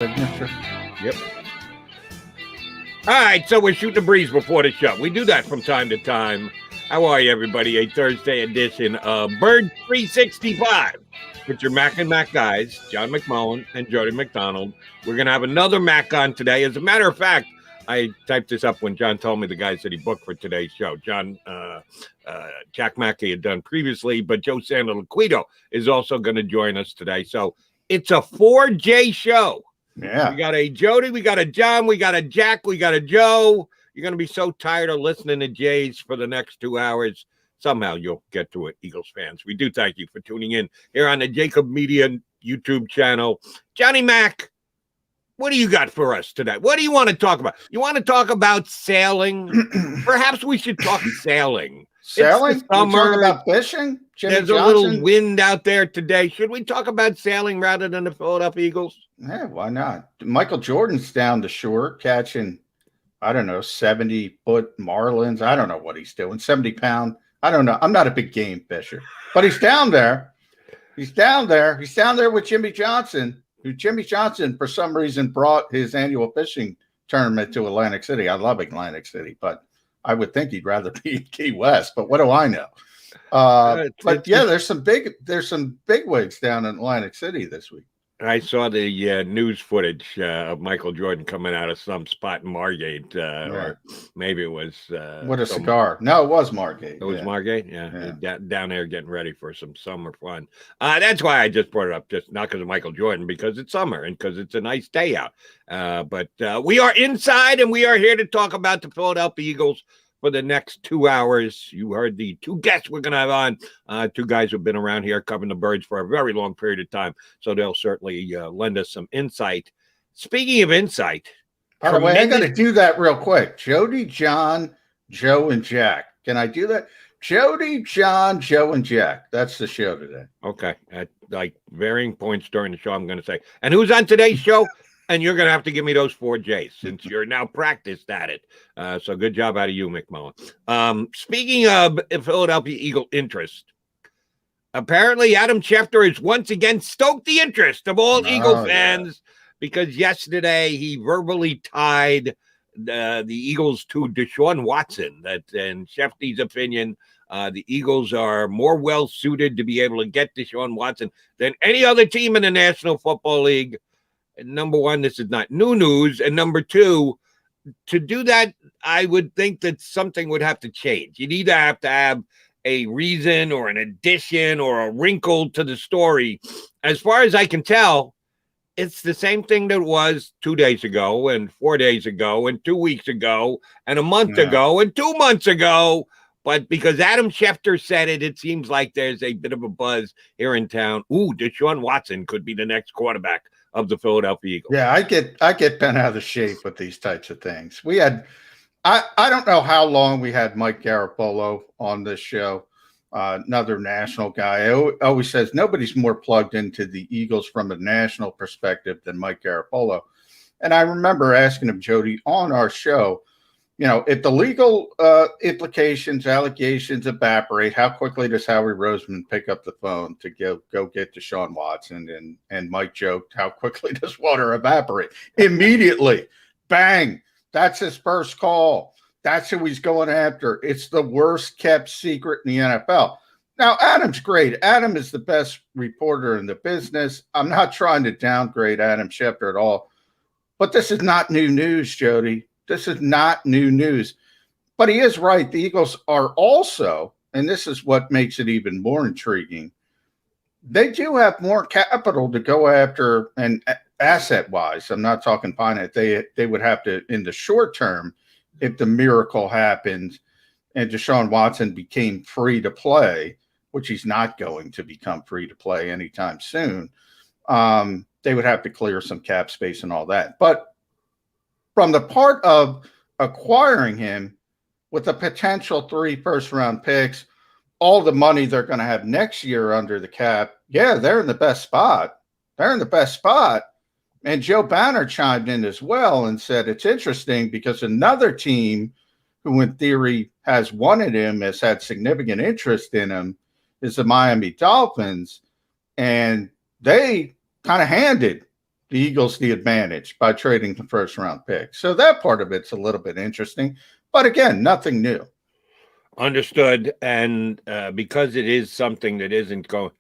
Signature. Yep. All right, so we're shooting the breeze before the show. We do that from time to time. How are you, everybody? A Thursday edition of Bird 365 with your Mac and Mac guys, John McMullen and Jody McDonald. We're going to have another Mac on today. As a matter of fact, I typed this up when John told me the guys that he booked for today's show. Jack Mackey had done previously, but Joe Santoliquito is also going to join us today. So it's a 4J show. Yeah. We got a Jody, we got a John, we got a Jack, we got a Joe. You're going to be so tired of listening to Jays for the next 2 hours. Somehow you'll get to it, Eagles fans. We do thank you for tuning in here on the JAKIB Media YouTube channel. Johnny Mac, what do you got for us today? What do you want to talk about? You want to talk about sailing? Perhaps we should talk sailing. Sailing? Summer. We talk about fishing? There's a little wind out there today. Should we talk about sailing rather than the Philadelphia Eagles? Yeah, why not? Michael Jordan's down the shore catching, 70-foot marlins. I don't know what he's doing. 70-pound. I don't know. I'm not a big game fisher, but he's down there. He's down there. He's down there with Jimmy Johnson, who Jimmy Johnson, for some reason, brought his annual fishing tournament to Atlantic City. I love Atlantic City, but I would think he'd rather be in Key West, but what do I know? There's some big wigs down in Atlantic City this week. I saw the news footage of Michael Jordan coming out of some spot in Margate, or maybe it was with a cigar. No, it was Margate. It was Margate, yeah. Down there getting ready for some summer fun. That's why I just brought it up, just not because of Michael Jordan, because it's summer and because it's a nice day out. But we are inside, and we are here to talk about the Philadelphia Eagles for the next 2 hours. You heard the two guests we're going to have on, two guys who've been around here covering the Birds for a very long period of time, so they'll certainly lend us some insight. Speaking of insight, by the way, I got to do that real quick. Jody, John, Joe, and Jack. Can I do that? Jody, John, Joe, and Jack. That's the show today. Okay. At like varying points during the show, I'm going to say. And who's on today's show? And you're going to have to give me those 4 J's since you're now practiced at it. So good job out of you, McMullen. Speaking of Philadelphia Eagle interest, apparently Adam Schefter has once again stoked the interest of all Eagle fans because yesterday he verbally tied the Eagles to Deshaun Watson. That, in Schefter's opinion, the Eagles are more well-suited to be able to get Deshaun Watson than any other team in the National Football League. Number one, this is not new news. And number two, to do that, I would think that something would have to change. You'd either have to have a reason or an addition or a wrinkle to the story. As far as I can tell, it's the same thing that was 2 days ago and 4 days ago and 2 weeks ago and a month ago and 2 months ago. But because Adam Schefter said it, it seems like there's a bit of a buzz here in town. Ooh, Deshaun Watson could be the next quarterback of the Philadelphia Eagles. Yeah, I get bent out of shape with these types of things. We had, I don't know how long we had Mike Garafolo on this show, another national guy. Always says nobody's more plugged into the Eagles from a national perspective than Mike Garafolo. And I remember asking him, Jody, on our show, if the legal implications, allegations evaporate, how quickly does Howie Roseman pick up the phone to go get Deshaun Watson? And Mike joked, how quickly does water evaporate? Immediately. Bang. That's his first call. That's who he's going after. It's the worst kept secret in the NFL. Now, Adam's great. Adam is the best reporter in the business. I'm not trying to downgrade Adam Schefter at all. But this is not new news, Jody. This is not new news, but he is right. The Eagles are also, and this is what makes it even more intriguing, they do have more capital to go after, and asset-wise, I'm not talking finance, they would have to, in the short term, if the miracle happened and Deshaun Watson became free to play, which he's not going to become free to play anytime soon, they would have to clear some cap space and all that. But from the part of acquiring him with a potential 3 first-round picks, all the money they're going to have next year under the cap, they're in the best spot. They're in the best spot. And Joe Banner chimed in as well and said it's interesting because another team who in theory has wanted him, has had significant interest in him, is the Miami Dolphins. And they kind of handed the Eagles the advantage by trading the first-round pick. So that part of it's a little bit interesting. But again, nothing new. Understood. And because it is something that isn't going,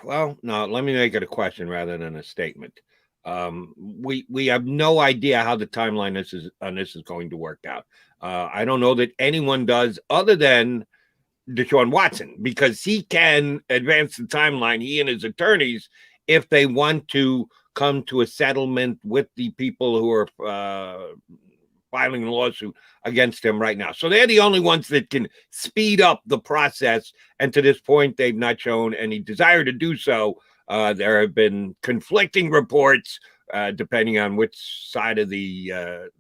well, no, let me make it a question rather than a statement. We have no idea how the timeline on this is going to work out. I don't know that anyone does other than Deshaun Watson, because he can advance the timeline, he and his attorneys, if they want to come to a settlement with the people who are filing a lawsuit against him right now. So they're the only ones that can speed up the process. And to this point, they've not shown any desire to do so. There have been conflicting reports, depending on which side of the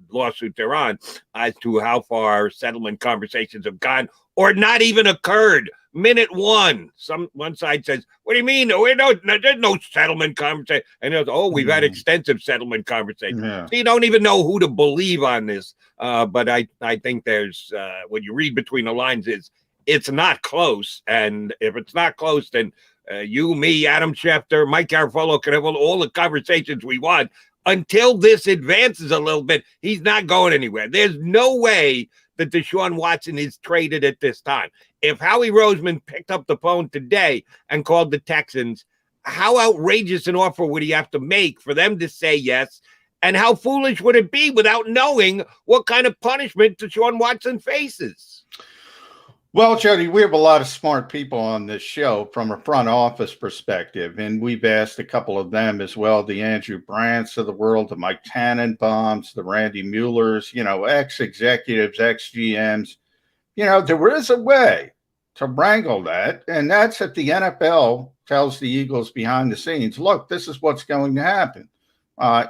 lawsuit they're on, as to how far settlement conversations have gone or not even occurred. Minute one, one side says, "What do you mean? There's no settlement conversation." And there's, "Oh, we've had extensive settlement conversations." Yeah. So you don't even know who to believe on this. But I think there's what you read between the lines is it's not close. And if it's not close, then you, me, Adam Schefter, Mike Garofalo can have all the conversations we want. Until this advances a little bit, he's not going anywhere. There's no way that Deshaun Watson is traded at this time. If Howie Roseman picked up the phone today and called the Texans, how outrageous an offer would he have to make for them to say yes? And how foolish would it be without knowing what kind of punishment Deshaun Watson faces? Well, Jody, we have a lot of smart people on this show from a front office perspective, and we've asked a couple of them as well, the Andrew Brandts of the world, the Mike Tannenbaums, the Randy Muellers, ex-executives, ex-GMs. There is a way to wrangle that, and that's if the NFL tells the Eagles behind the scenes, look, this is what's going to happen.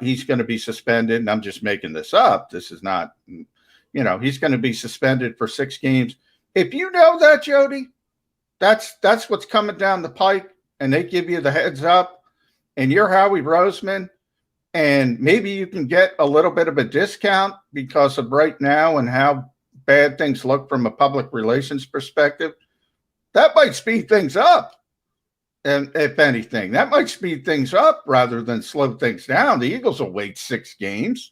He's going to be suspended, and I'm just making this up. This is not, he's going to be suspended for 6 games. If you know that, Jody, that's what's coming down the pike, and they give you the heads up, and you're Howie Roseman, and maybe you can get a little bit of a discount because of right now and how bad things look from a public relations perspective, that might speed things up. And if anything, that might speed things up rather than slow things down. The Eagles will wait 6 games.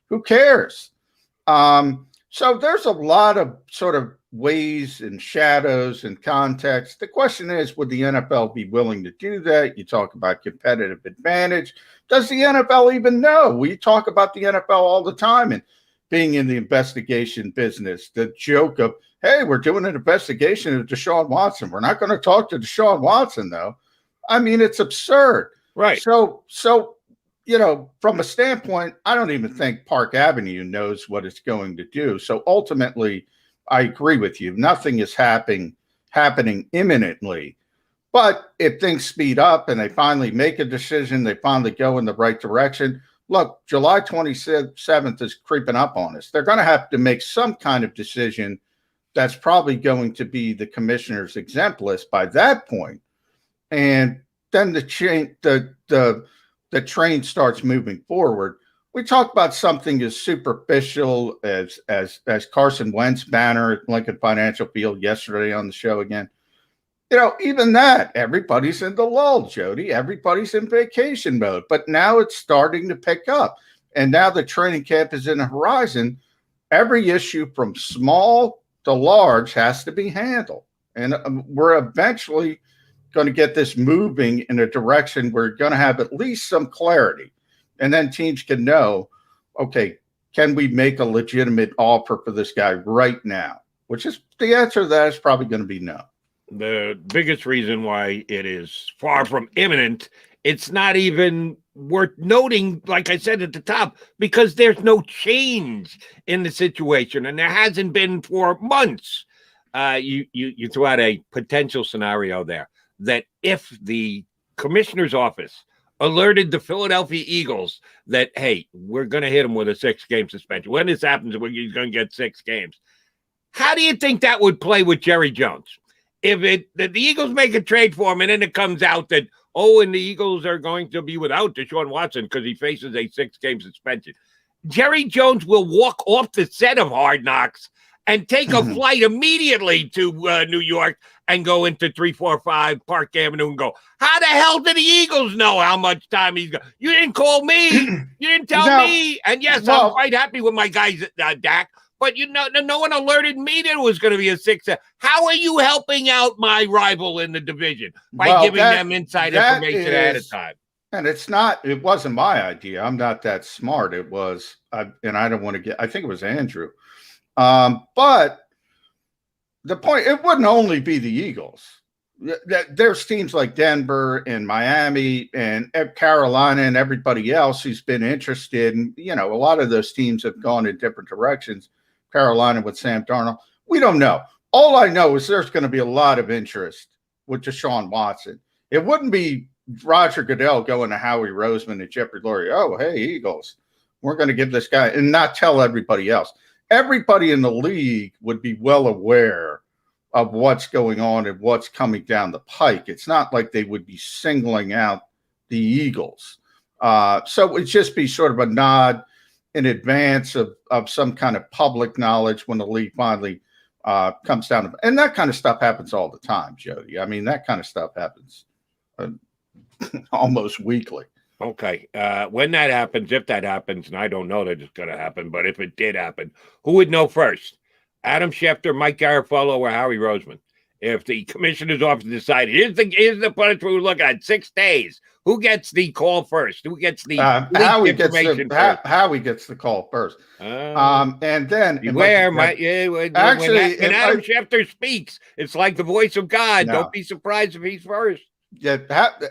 Who cares? So there's a lot of sort of ways and shadows and context. The question is, would the NFL be willing to do that? You talk about competitive advantage. Does the NFL even know? We talk about the NFL all the time and being in the investigation business. The joke of, hey, we're doing an investigation of Deshaun Watson. We're not going to talk to Deshaun Watson, though. I mean, it's absurd. Right. So from a standpoint, I don't even think Park Avenue knows what it's going to do. So ultimately, I agree with you. Nothing is happening imminently. But if things speed up and they finally make a decision, they finally go in the right direction. Look, July 27th is creeping up on us. They're going to have to make some kind of decision that's probably going to be the commissioner's exempt list by that point. And then the train starts moving forward. We talk about something as superficial as Carson Wentz banner at Lincoln Financial Field yesterday on the show again. Even that, everybody's in the lull, Jody. Everybody's in vacation mode. But now it's starting to pick up. And now the training camp is in the horizon. Every issue from small to large has to be handled. And we're eventually going to get this moving in a direction where we're going to have at least some clarity. And then teams can know, okay, can we make a legitimate offer for this guy right now? Which is the answer to that is probably going to be no. The biggest reason why it is far from imminent, it's not even worth noting, like I said at the top, because there's no change in the situation, and there hasn't been for months. You threw out a potential scenario there that if the commissioner's office alerted the Philadelphia Eagles that, hey, we're going to hit him with a 6-game suspension. When this happens, he's going to get 6 games. How do you think that would play with Jerry Jones? If the Eagles make a trade for him and then it comes out that, and the Eagles are going to be without Deshaun Watson because he faces a 6-game suspension. Jerry Jones will walk off the set of Hard Knocks and take a flight immediately to New York and go into 345 Park Avenue and go, how the hell did the Eagles know how much time he's got? You didn't call me. You didn't tell me. And yes, I'm quite happy with my guys, Dak. But no one alerted me that it was going to be a 6. How are you helping out my rival in the division by giving them inside information ahead of time? And it wasn't my idea. I'm not that smart. It was, and I don't want to get, I think it was Andrew. But the point, it wouldn't only be the Eagles. There's teams like Denver and Miami and Carolina and everybody else who's been interested. And, a lot of those teams have gone in different directions. Carolina with Sam Darnold. We don't know. All I know is there's going to be a lot of interest with Deshaun Watson. It wouldn't be Roger Goodell going to Howie Roseman and Jeffrey Lurie. Oh, hey, Eagles, we're going to give this guy, and not tell everybody else. Everybody in the league would be well aware of what's going on and what's coming down the pike. It's not like they would be singling out the Eagles. So it would just be sort of a nod in advance of some kind of public knowledge when the league finally comes down. And that kind of stuff happens all the time, Jody. I mean, that kind of stuff happens almost weekly. Okay. When that happens, if that happens, and I don't know that it's going to happen, but if it did happen, who would know first? Adam Schefter, Mike Garafolo, or Howie Roseman? If the commissioner's office decided, here's the punishment we're looking at, 6 days. Who gets the call first? Who gets the Howie gets the call first. And then when Adam Schefter speaks, it's like the voice of God. No. Don't be surprised if he's first. Yeah,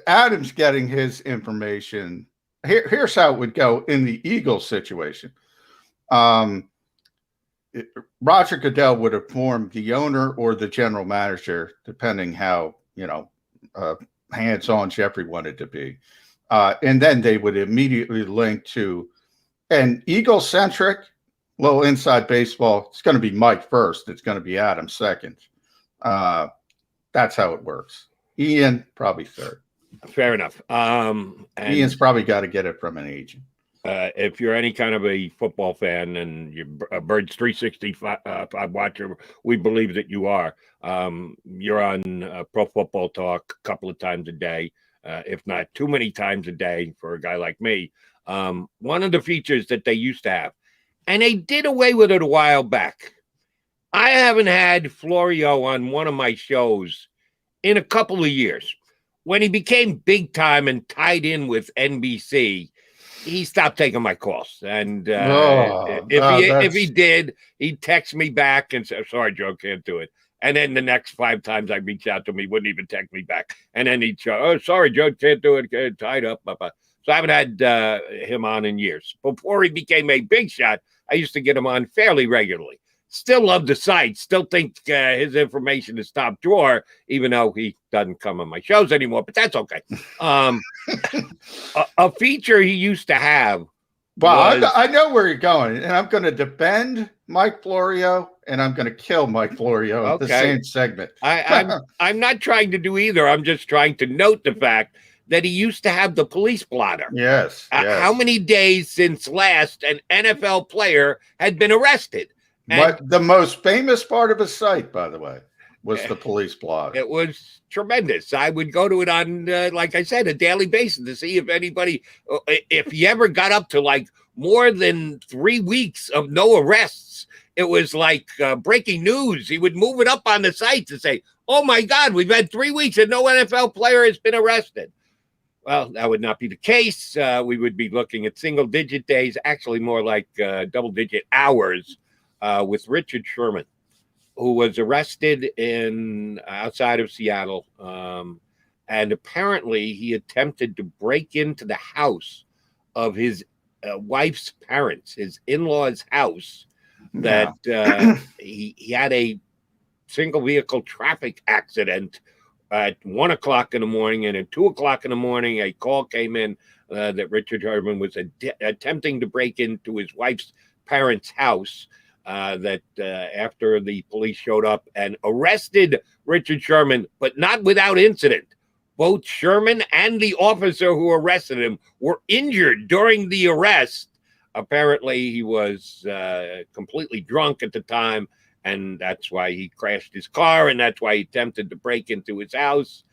Adam's getting his information. Here's how it would go in the Eagles situation. Roger Goodell would inform the owner or the general manager, depending how hands-on Jeffrey wanted to be, and then they would immediately link to an Eagle-centric little inside baseball. It's going to be Mike first. It's going to be Adam second. That's how it works. Ian probably third. Fair enough. And Ian's probably got to get it from an agent. If you're any kind of a football fan and you're a Birds 365 watcher, we believe that you are. You're on Pro Football Talk a couple of times a day, if not too many times a day for a guy like me. One of the features that they used to have, and they did away with it a while back. I haven't had Florio on one of my shows in a couple of years. When he became big time and tied in with NBC, he stopped taking my calls. And if he did, he'd text me back and say, sorry, Joe, can't do it. And then the next 5 times I reached out to him, he wouldn't even text me back. And then he'd show, oh, sorry, Joe, can't do it. Get tied up. So I haven't had him on in years. Before he became a big shot, I used to get him on fairly regularly. Still love the site. Still think his information is top drawer, even though he doesn't come on my shows anymore. But that's okay. A feature he used to have. Well, I know where you're going, and I'm going to defend Mike Florio, and I'm going to kill Mike Florio in the same segment. I'm not trying to do either. I'm just trying to note the fact that he used to have the police blotter. Yes. How many days since last an NFL player had been arrested? But the most famous part of his site, by the way, was the police blotter. It was tremendous. I would go to it on, like I said, a daily basis to see if anybody, if he ever got up to like more than 3 weeks of no arrests, it was like breaking news. He would move it up on the site to say, oh my God, we've had 3 weeks and no NFL player has been arrested. Well, that would not be the case. We would be looking at single-digit days, actually more like double-digit hours. With Richard Sherman, who was arrested outside of Seattle. And apparently he attempted to break into the house of his wife's parents, his in-laws' house, that he had a single vehicle traffic accident at 1 o'clock in the morning. And at 2 o'clock in the morning, a call came in that Richard Sherman was attempting to break into his wife's parents' house. After the police showed up and arrested Richard Sherman, but not without incident. Both Sherman and the officer who arrested him were injured during the arrest. Apparently, he was completely drunk at the time and that's why he crashed his car, and that's why he attempted to break into his house.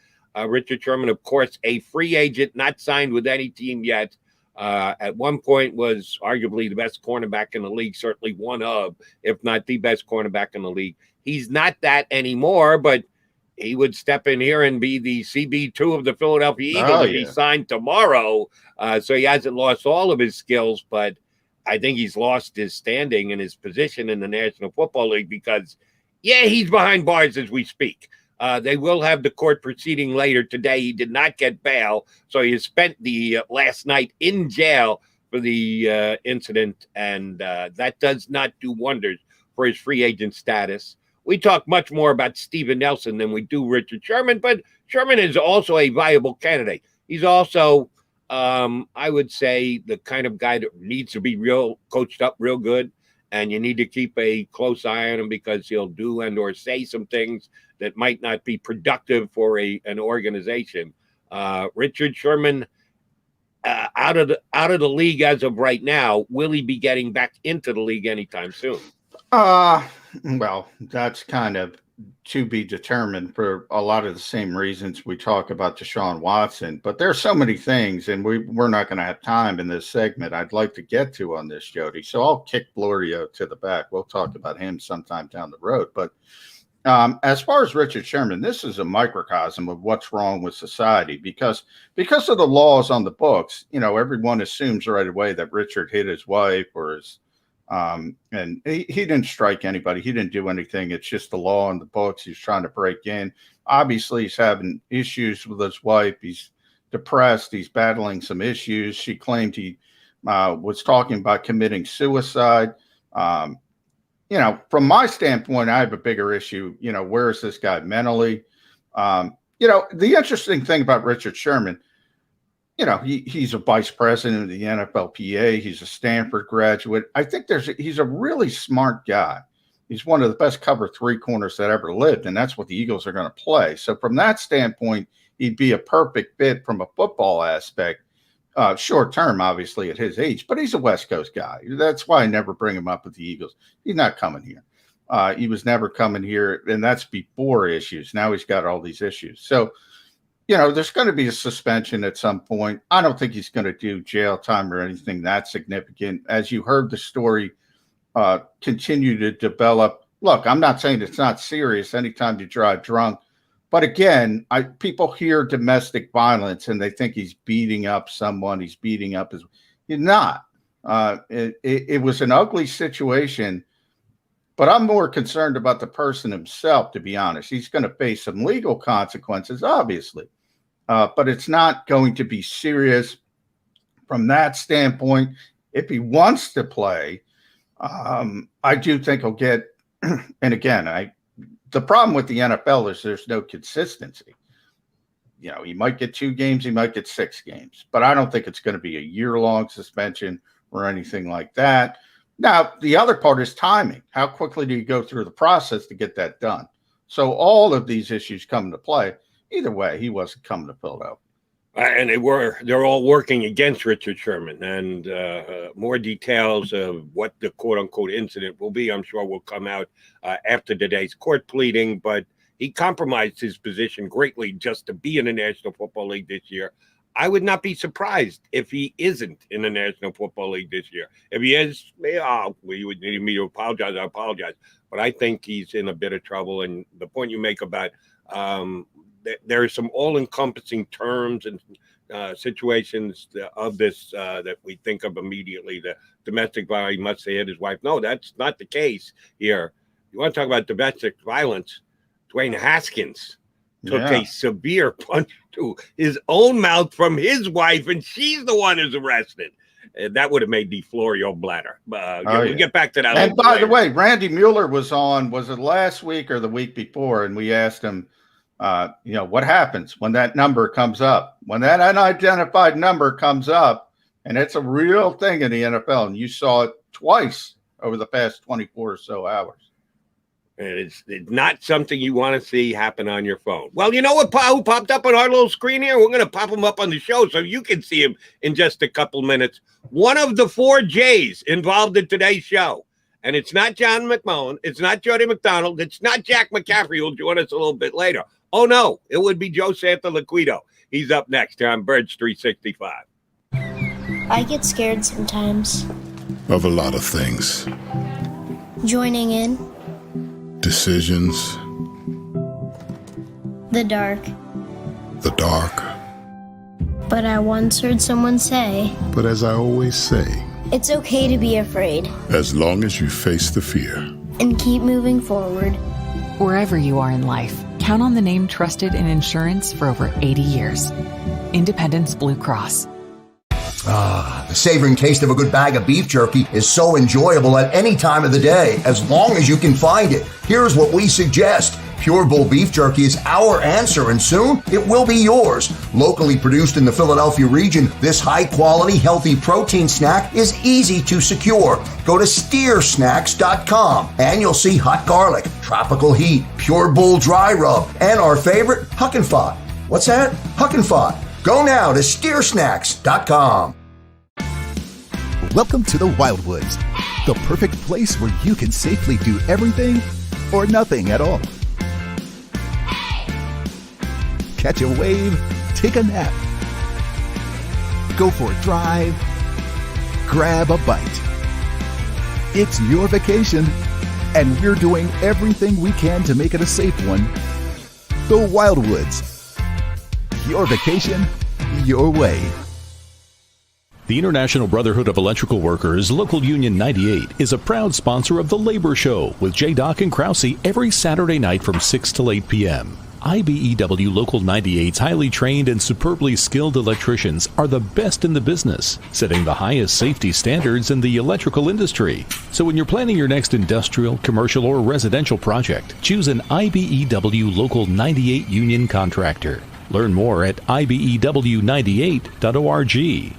Richard Sherman, of course, a free agent, not signed with any team yet. At one point was arguably the best cornerback in the league, certainly one of, if not the best cornerback in the league. He's not that anymore, but he would step in here and be the CB2 of the Philadelphia Eagles if he signed tomorrow. So he hasn't lost all of his skills, but I think he's lost his standing and his position in the National Football League because, he's behind bars as we speak. They will have the court proceeding later today. He did not get bail, so he has spent the last night in jail for the incident, and that does not do wonders for his free agent status. We talk much more about Steven Nelson than we do Richard Sherman, but Sherman is also a viable candidate. He's also, I would say, the kind of guy that needs to be coached up real good, and you need to keep a close eye on him because he'll do and or say some things that might not be productive for an organization. Richard Sherman, out of the league as of right now. Will he be getting back into the league anytime soon? Well, that's kind of to be determined for a lot of the same reasons we talk about Deshaun Watson. But there's so many things, and we're not going to have time in this segment I'd like to get to on this, Jody. So I'll kick Florio to the back. We'll talk about him sometime down the road. But as far as Richard Sherman, this is a microcosm of what's wrong with society because of the laws on the books. Everyone assumes right away that Richard hit his wife or his and he didn't strike anybody. He didn't do anything. It's just the law on the books. He's trying to break in. Obviously, he's having issues with his wife. He's depressed. He's battling some issues. She claimed he was talking about committing suicide. From my standpoint, I have a bigger issue. Where is this guy mentally? The interesting thing about Richard Sherman, he's a vice president of the NFLPA. He's a Stanford graduate. I think he's a really smart guy. He's one of the best cover three corners that ever lived, and that's what the Eagles are going to play. So from that standpoint, he'd be a perfect fit from a football aspect. Short term, obviously, at his age, but he's a West Coast guy. That's why I never bring him up with the Eagles. He's not coming here. He was never coming here, and that's before issues. Now he's got all these issues. So, there's going to be a suspension at some point. I don't think he's going to do jail time or anything that significant. As you heard the story continue to develop. Look, I'm not saying it's not serious anytime you drive drunk. But again, people hear domestic violence and they think he's beating up someone. He's beating up his. He's not. It was an ugly situation, but I'm more concerned about the person himself. To be honest, he's going to face some legal consequences, obviously, but it's not going to be serious from that standpoint. If he wants to play, I do think he'll get. And again, the problem with the NFL is there's no consistency. He might get 2 games, he might get 6 games, but I don't think it's going to be a year-long suspension or anything like that. Now, the other part is timing. How quickly do you go through the process to get that done? So all of these issues come into play. Either way, he wasn't coming to Philadelphia. And they're all working against Richard Sherman, and more details of what the quote-unquote incident will be, I'm sure, will come out after today's court pleading, but he compromised his position greatly just to be in the National Football League this year. I would not be surprised if he isn't in the National Football League this year. If he is, we would need me to apologize. I apologize. But I think he's in a bit of trouble, and the point you make about there are some all-encompassing terms and situations of this that we think of immediately. The domestic violence, he must say hit his wife. No, that's not the case here. You want to talk about domestic violence? Dwayne Haskins took a severe punch to his own mouth from his wife, and she's the one who's arrested. That would have made the Florio bladder. We'll get back to that. And by the way, Randy Mueller was it last week or the week before? And we asked him, what happens when that number comes up? When that unidentified number comes up, and it's a real thing in the NFL, and you saw it twice over the past 24 or so hours. And it's not something you want to see happen on your phone. Well, you know what who popped up on our little screen here? We're going to pop him up on the show so you can see him in just a couple minutes. One of the 4 J's involved in today's show. And it's not John McMullen. It's not Jody McDonald. It's not Jack McCaffrey, who'll join us a little bit later. Oh, no, it would be Joe Santoliquito. He's up next here on Birds 365. I get scared sometimes. Of a lot of things. Joining in. Decisions. The dark. The dark. But I once heard someone say, But as I always say, it's okay to be afraid as long as you face the fear. and keep moving forward. Wherever you are in life, count on the name trusted in insurance for over 80 years. Independence Blue Cross. The savoring taste of a good bag of beef jerky is so enjoyable at any time of the day, as long as you can find it. Here's what we suggest. Pure Bull Beef Jerky is our answer, and soon it will be yours. Locally produced in the Philadelphia region, this high-quality, healthy protein snack is easy to secure. Go to steersnacks.com, and you'll see hot garlic, tropical heat, Pure Bull dry rub, and our favorite, Huck and Fod. What's that? Huck and Fod. Go now to steersnacks.com. Welcome to the Wildwoods, the perfect place where you can safely do everything or nothing at all. Catch a wave, take a nap, go for a drive, grab a bite. It's your vacation, and we're doing everything we can to make it a safe one. The Wildwoods. Your vacation, your way. The International Brotherhood of Electrical Workers, Local Union 98, is a proud sponsor of The Labor Show with J. Doc and Krause every Saturday night from 6 till 8 p.m. IBEW Local 98's highly trained and superbly skilled electricians are the best in the business, setting the highest safety standards in the electrical industry. So when you're planning your next industrial, commercial, or residential project, choose an IBEW Local 98 union contractor. Learn more at ibew98.org.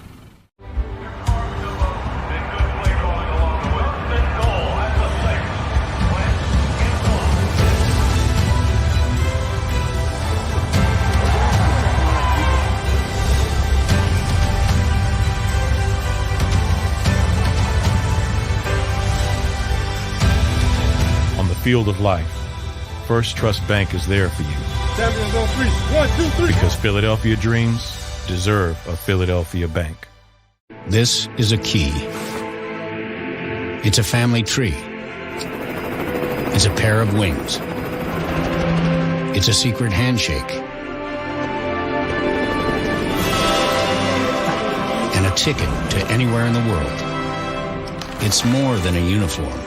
Field of life, First Trust Bank is there for you. Champions on three. 1, 2, 3. Because Philadelphia dreams deserve a Philadelphia bank. This is a key. It's a family tree. It's a pair of wings. It's a secret handshake. And a ticket to anywhere in the world. It's more than a uniform.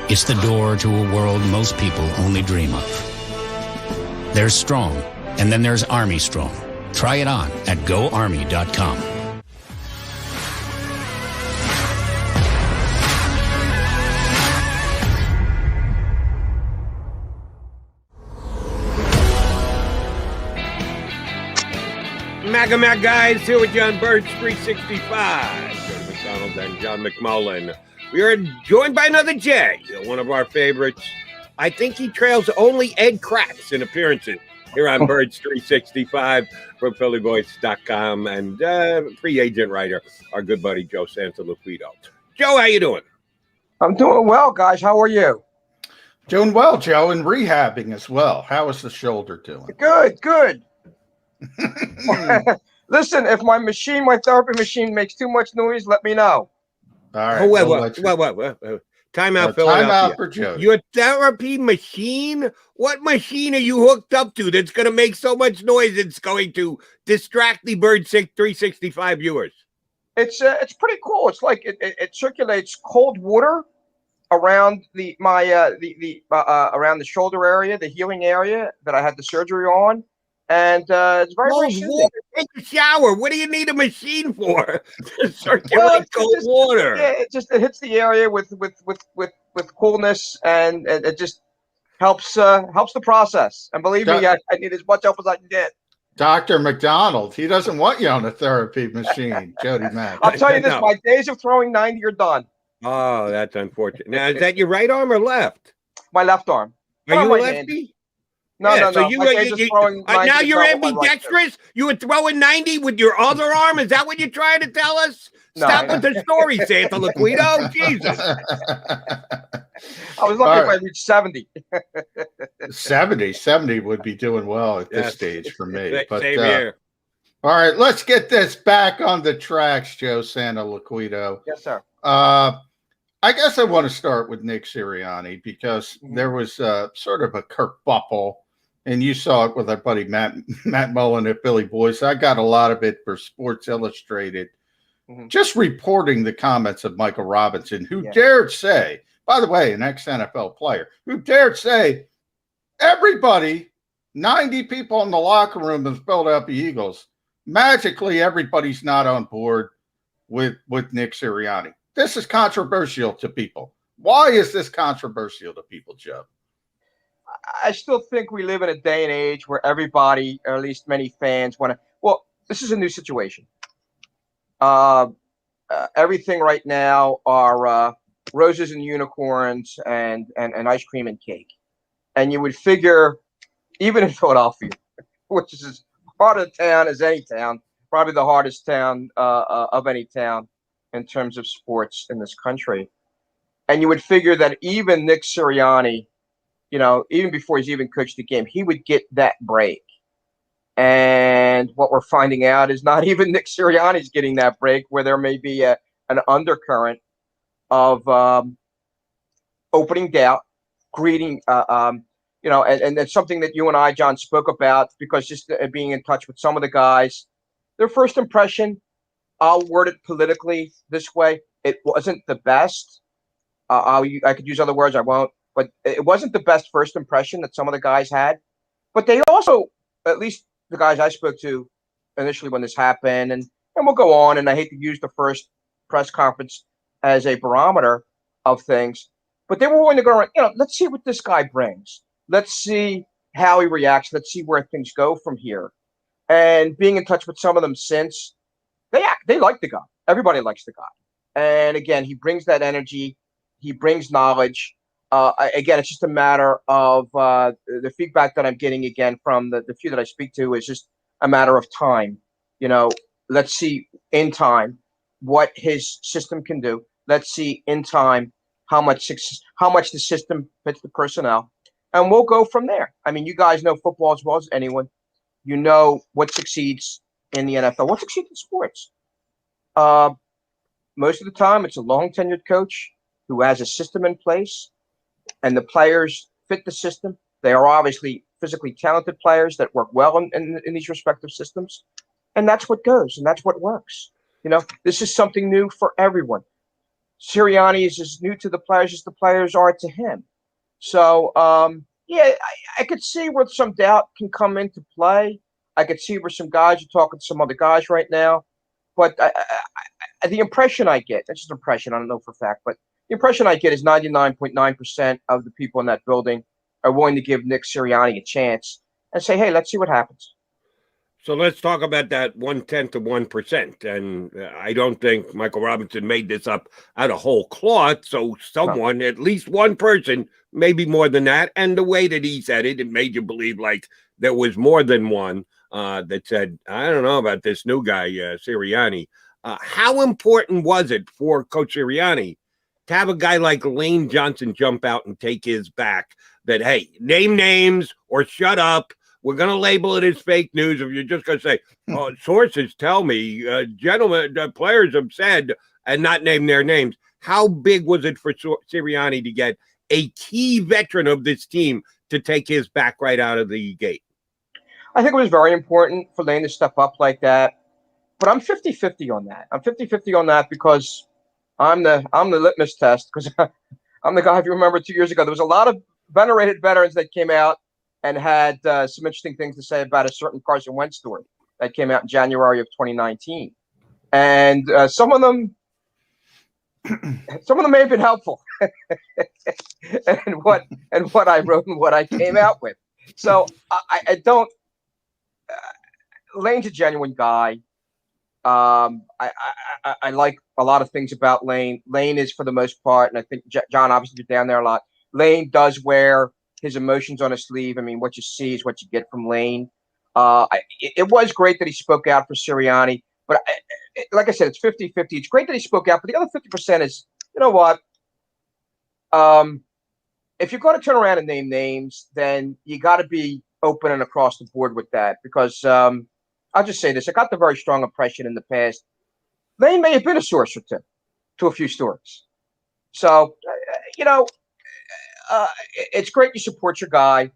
It's the door to a world most people only dream of. There's Strong, and then there's Army Strong. Try it on at GoArmy.com. Mac guys here with you on Birds 365. Jody McDonald and John McMullen. We are joined by another Jay, one of our favorites. I think he trails only Ed Kratz in appearances here on Birds 365 from PhillyVoice.com and free agent writer, our good buddy Joe Santoliquito. Joe, how you doing? I'm doing well, guys. How are you? Doing well, Joe, and rehabbing as well. How is the shoulder doing? Good. Listen, if my therapy machine makes too much noise, let me know. All right. Oh, wait. Time out, Philadelphia. Time out for Joe. Your therapy machine? What machine are you hooked up to that's going to make so much noise it's going to distract the Bird 365 viewers? It's pretty cool. It's like it circulates cold water around around the shoulder area, the healing area that I had the surgery on. And it's very soothing. Take a shower. What do you need a machine for? To circulate cold water. Yeah, it hits the area with coolness, and it just helps the process. And believe me, I need as much help as I can get. Dr. McDonald, he doesn't want you on a therapy machine, Jody Mack. I'll tell you this: my days of throwing 90 are done. Oh, that's unfortunate. Now, is that your right arm or left? My left arm. Are you a lefty? No. So now you're ambidextrous. You were throwing 90 with your other arm. Is that what you're trying to tell us? Stop with the story, Santoliquito. Jesus. I was lucky if I reached 70. 70 would be doing well at this stage for me. But same here. All right, let's get this back on the tracks, Joe Santoliquito. Yes, sir. I guess I want to start with Nick Sirianni because there was sort of a kerfuffle, and you saw it with our buddy Matt Mullen at Billy Boys. I got a lot of it for Sports Illustrated, just reporting the comments of Michael Robinson, who dared say, by the way, an ex-NFL player, who dared say everybody, 90 people in the locker room of the Philadelphia Eagles, magically everybody's not on board with Nick Sirianni. This is controversial to people. Why is this controversial to people, Joe? I still think we live in a day and age where everybody, or at least many fans, want to. Well, this is a new situation. Everything right now are roses and unicorns and ice cream and cake. And you would figure, even in Philadelphia, which is as hard a town as any town, probably the hardest town of any town in terms of sports in this country. And you would figure that even Nick Sirianni, even before he's even coached the game, he would get that break. And what we're finding out is not even Nick Sirianni's getting that break, where there may be an undercurrent of opening doubt, greeting, and it's something that you and I, John, spoke about, because just being in touch with some of the guys, their first impression, I'll word it politically this way, it wasn't the best. I could use other words, I won't, but it wasn't the best first impression that some of the guys had. But they also, at least the guys I spoke to initially when this happened, and we'll go on, and I hate to use the first press conference as a barometer of things, but they were willing to go around, let's see what this guy brings. Let's see how he reacts. Let's see where things go from here. And being in touch with some of them since, they like the guy. Everybody likes the guy. And again, he brings that energy. He brings knowledge. Again, it's just a matter of the feedback that I'm getting again from the few that I speak to is just a matter of time. Let's see in time what his system can do. Let's see in time how much the system fits the personnel, and we'll go from there. I mean, you guys know football as well as anyone. You know what succeeds in the NFL, what succeeds in sports. Most of the time, it's a long-tenured coach who has a system in place, and the players fit the system. They are obviously physically talented players that work well in these respective systems, and that's what goes, and that's what works. This is something new for everyone. Sirianni is as new to the players as the players are to him. So, I could see where some doubt can come into play. I could see where some guys are talking to some other guys right now. But the impression I get, that's just an impression, I don't know for a fact, but the impression I get is 99.9% of the people in that building are willing to give Nick Sirianni a chance and say, hey, let's see what happens. So let's talk about that 1/10 of 1%. And I don't think Michael Robinson made this up out of whole cloth. So someone, at least one person, maybe more than that. And the way that he said it made you believe like there was more than one that said, I don't know about this new guy, Sirianni. How important was it for Coach Sirianni to have a guy like Lane Johnson jump out and take his back that, hey, name names or shut up. We're going to label it as fake news if you're just going to say, oh, sources tell me, gentlemen, the players have said, and not name their names. How big was it for Sirianni to get a key veteran of this team to take his back right out of the gate? I think it was very important for Lane to step up like that. But I'm 50-50 on that. I'm 50-50 on that because I'm the litmus test, because I'm the guy, if you remember 2 years ago, there was a lot of venerated veterans that came out and had some interesting things to say about a certain Carson Wentz story that came out in January of 2019. And some of them may have been helpful and what I wrote and what I came out with. So I don't Lane's a genuine guy. I like a lot of things about Lane. Lane is, for the most part, and I think John, obviously, you're down there a lot. Lane does wear his emotions on his sleeve. I mean, what you see is what you get from Lane. It was great that he spoke out for Sirianni, but like I said, it's 50-50. It's great that he spoke out, but the other 50% is, you know what? If you're going to turn around and name names, then you got to be open and across the board with that, because I'll just say this. I got the very strong impression in the past. Lane may have been a source or two to a few stories. So, it's great you support your guy,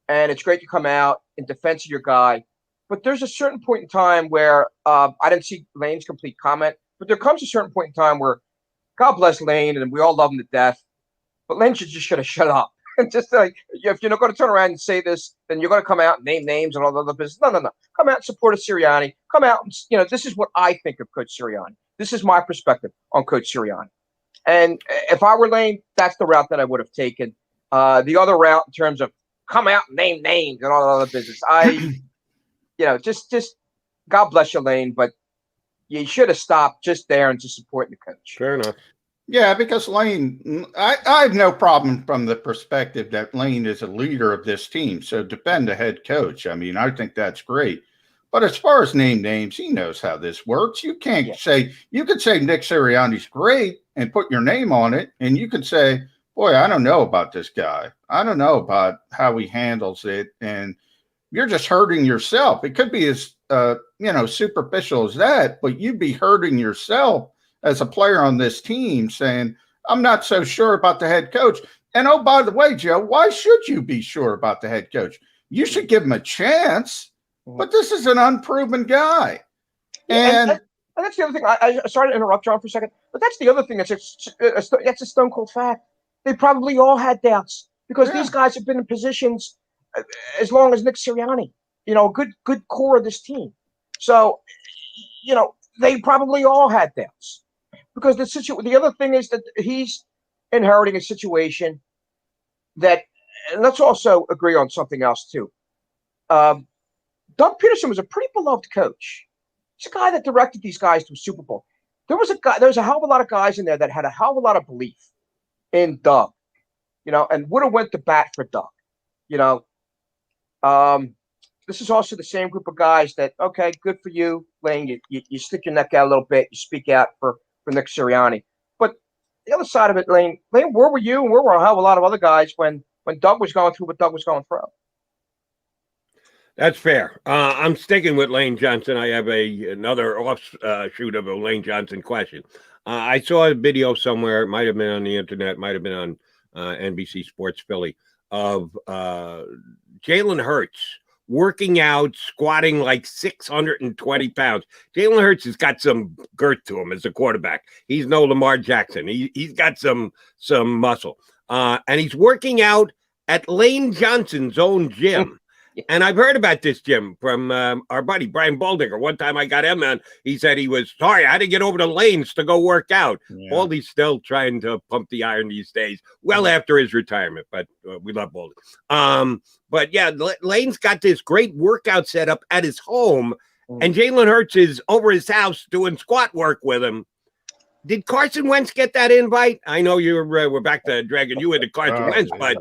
and it's great you come out in defense of your guy. But there's a certain point in time where I didn't see Lane's complete comment, but there comes a certain point in time where, God bless Lane, and we all love him to death, but Lane should have shut up. And just like, if you're not going to turn around and say this, then you're going to come out and name names and all the other business. No. Come out and support Sirianni. Come out and, this is what I think of Coach Sirianni. This is my perspective on Coach Sirianni. And if I were Lane, that's the route that I would have taken. The other route in terms of come out and name names and all the other business, just God bless you, Lane, but you should have stopped just there and just supporting the coach. Fair enough. Yeah, because Lane, I have no problem from the perspective that Lane is a leader of this team. So defend the head coach. I mean, I think that's great. But as far as name names, he knows how this works. You can't say, you could say Nick Sirianni's great and put your name on it. And you could say, boy, I don't know about this guy. I don't know about how he handles it. And you're just hurting yourself. It could be as, superficial as that, but you'd be hurting yourself as a player on this team saying, I'm not so sure about the head coach. And oh, by the way, Joe, why should you be sure about the head coach? You should give him a chance, but this is an unproven guy. And that's the other thing. I sorry to interrupt, John, for a second, but that's the other thing. That's a stone cold fact. They probably all had doubts because these guys have been in positions as long as Nick Sirianni, a good core of this team. So, they probably all had doubts. Because the other thing is that he's inheriting a situation that, and let's also agree on something else too. Doug Peterson was a pretty beloved coach. He's a guy that directed these guys to a Super Bowl. There was a hell of a lot of guys in there that had a hell of a lot of belief in Doug, and would have went to bat for Doug. This is also the same group of guys that, okay, good for you, Lane. You stick your neck out a little bit. You speak out for Nick Sirianni. But the other side of it, Lane, where were you and where were a hell of a lot of other guys when Doug was going through what Doug was going through? That's fair. I'm sticking with Lane Johnson. I have another offshoot of a Lane Johnson question. I saw a video somewhere, it might have been on the internet, might have been on NBC Sports Philly, of Jalen Hurts working out, squatting like 620 pounds. Jalen Hurts has got some girth to him as a quarterback. He's no Lamar Jackson. He's got some muscle. And he's working out at Lane Johnson's own gym. And I've heard about this gym from our buddy, Brian Baldinger. One time I got him on, he said he was sorry, I had to get over to Lane's to go work out. Yeah. Baldy's still trying to pump the iron these days, well after his retirement, but we love Baldy. But yeah, Lane's got this great workout set up at his home, and Jalen Hurts is over his house doing squat work with him. Did Carson Wentz get that invite? I know we're back to dragging you into Carson Wentz, but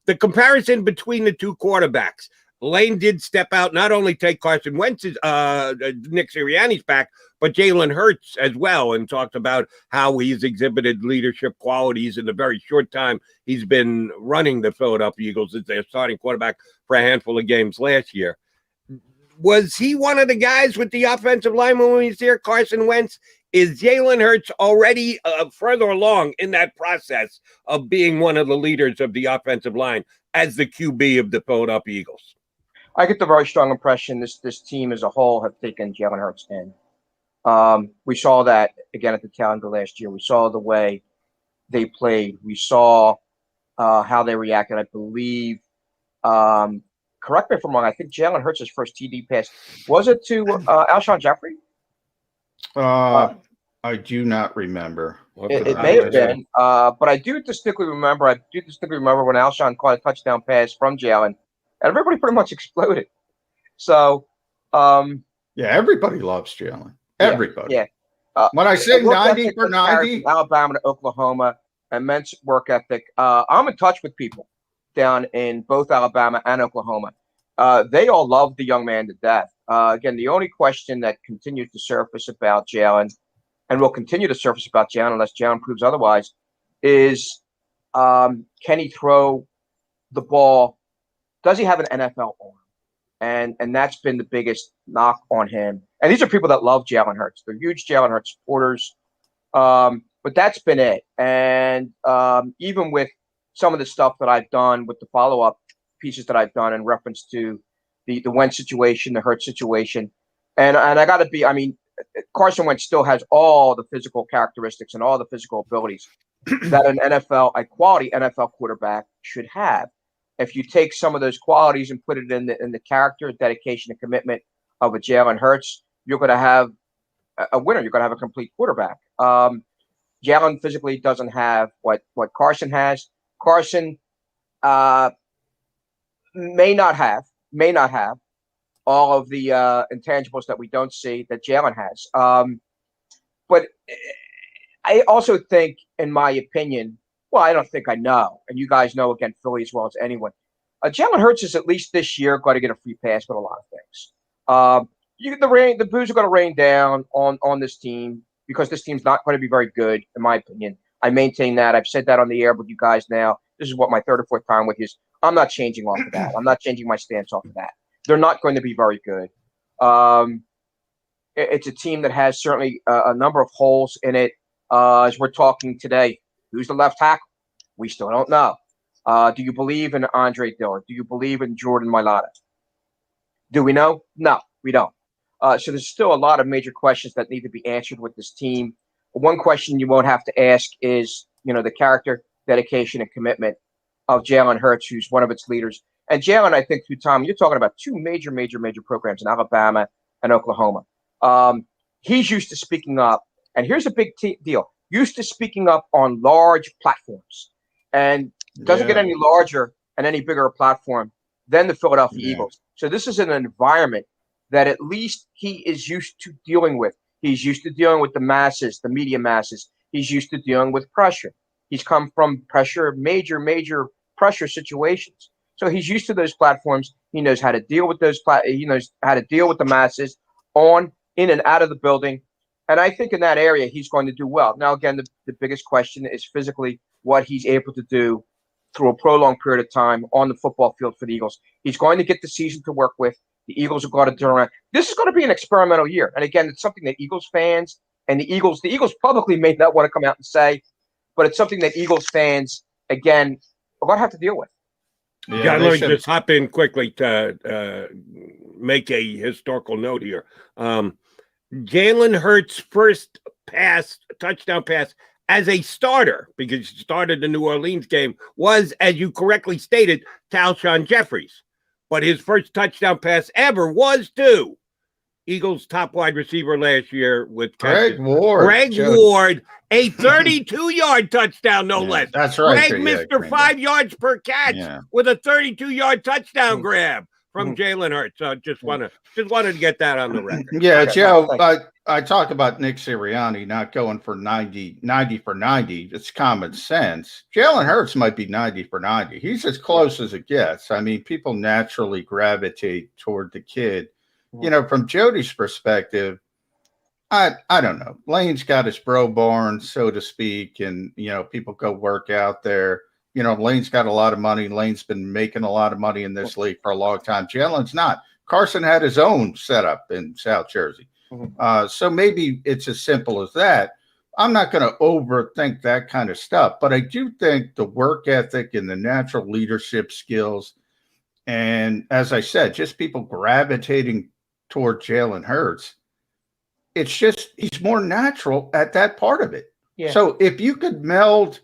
the comparison between the two quarterbacks, Lane did step out, not only take Carson Wentz's, Nick Sirianni's back, but Jalen Hurts as well, and talked about how he's exhibited leadership qualities in the very short time he's been running the Philadelphia Eagles as their starting quarterback for a handful of games last year. Was he one of the guys with the offensive lineman when he's there, Carson Wentz? Is Jalen Hurts already further along in that process of being one of the leaders of the offensive line as the QB of the Philadelphia Eagles? I get the very strong impression this team as a whole have taken Jalen Hurts in. We saw that again at the tail end of last year. We saw the way they played. We saw how they reacted. I believe, correct me if I'm wrong, I think Jalen Hurts' first TD pass, was it to Alshon Jeffrey? I do not remember. It may have been, but I do distinctly remember. when Alshon caught a touchdown pass from Jalen, and everybody pretty much exploded. So, yeah, everybody loves Jalen. Everybody. Yeah. When I say 90 for 90, Alabama to Oklahoma, immense work ethic. I'm in touch with people down in both Alabama and Oklahoma. They all love the young man to death. Again, the only question that continues to surface about Jalen, and will continue to surface about Jalen unless Jalen proves otherwise, is can he throw the ball? Does he have an NFL arm? And that's been the biggest knock on him. And these are people that love Jalen Hurts. They're huge Jalen Hurts supporters. But that's been it. And even with some of the stuff that I've done with the follow-up pieces that I've done in reference to the Wentz situation, the Hurts situation, and I got to be, I mean, Carson Wentz still has all the physical characteristics and all the physical abilities that a quality NFL quarterback should have. If you take some of those qualities and put it in the character, dedication, and commitment of a Jalen Hurts, you're going to have a winner. You're going to have a complete quarterback. Jalen physically doesn't have what Carson has. Carson may not have all of the intangibles that we don't see that Jalen has. But I also think, in my opinion, well, I don't think I know, and you guys know, again, Philly as well as anyone, Jalen Hurts is at least this year going to get a free pass with a lot of things. The boos are going to rain down on this team because this team's not going to be very good, in my opinion. I maintain that. I've said that on the air with you guys now. This is what my third or fourth time with you is. I'm not changing off of that. I'm not changing my stance off of that. They're not going to be very good. It's a team that has certainly a number of holes in it. As we're talking today, who's the left tackle? We still don't know. Do you believe in Andre Dillard? Do you believe in Jordan Mailata? Do we know? No, we don't. So there's still a lot of major questions that need to be answered with this team. One question you won't have to ask is, the character, dedication, and commitment of Jalen Hurts, who's one of its leaders. And Jalen, I think, through time, you're talking about two major programs in Alabama and Oklahoma. He's used to speaking up, and here's a big deal: used to speaking up on large platforms, and doesn't get any larger and any bigger a platform than the Philadelphia Eagles. So this is an environment that at least he is used to dealing with. He's used to dealing with the masses, the media masses. He's used to dealing with pressure. He's come from pressure, major pressure situations. So he's used to those platforms. He knows how to deal with those. He knows how to deal with the masses in and out of the building. And I think in that area, he's going to do well. Now, again, the biggest question is physically what he's able to do through a prolonged period of time on the football field for the Eagles. He's going to get the season to work with. The Eagles are going to turn around. This is going to be an experimental year. And again, it's something that Eagles fans and the Eagles publicly may not want to come out and say, but it's something that Eagles fans, again, are going to have to deal with. Yeah, let me just hop in quickly to make a historical note here. Jalen Hurts' first touchdown pass as a starter, because he started the New Orleans game, was, as you correctly stated, to Alshon Jeffries. But his first touchdown pass ever was to Eagles' top wide receiver last year with Greg Ward. Ward, a 32-yard touchdown, no less. That's right. Greg missed 5 yards per catch with a 32-yard touchdown grab from Jalen Hurts. So just wanted to get that on the record. Yeah, Joe, I talk about Nick Sirianni not going for 90 for 90. It's common sense. Jalen Hurts might be 90 for 90. He's as close as it gets. I mean, people naturally gravitate toward the kid. From Jody's perspective, I don't know. Lane's got his bro barn, so to speak, and, people go work out there. Lane's got a lot of money. Lane's been making a lot of money in this league for a long time. Jalen's not. Carson had his own setup in South Jersey. So maybe it's as simple as that. I'm not going to overthink that kind of stuff, but I do think the work ethic and the natural leadership skills, and as I said, just people gravitating toward Jalen Hurts, it's just he's more natural at that part of it. Yeah. So if you could meld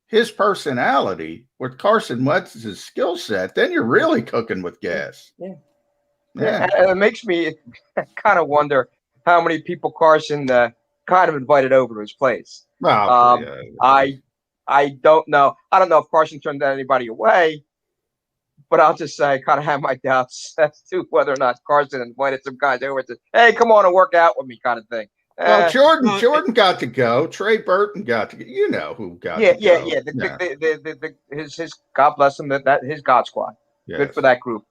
his personality with Carson Wentz's skill set, then you're really cooking with gas. Yeah. And it makes me kind of wonder how many people Carson kind of invited over to his place. I don't know. I don't know if Carson turned anybody away, but I'll just say I kind of have my doubts as to whether or not Carson invited some guys over to, hey, come on and work out with me kind of thing. Well, Jordan got to go. Trey Burton got to go. You know who got to go. His God bless him, that his God squad. Yes. Good for that group.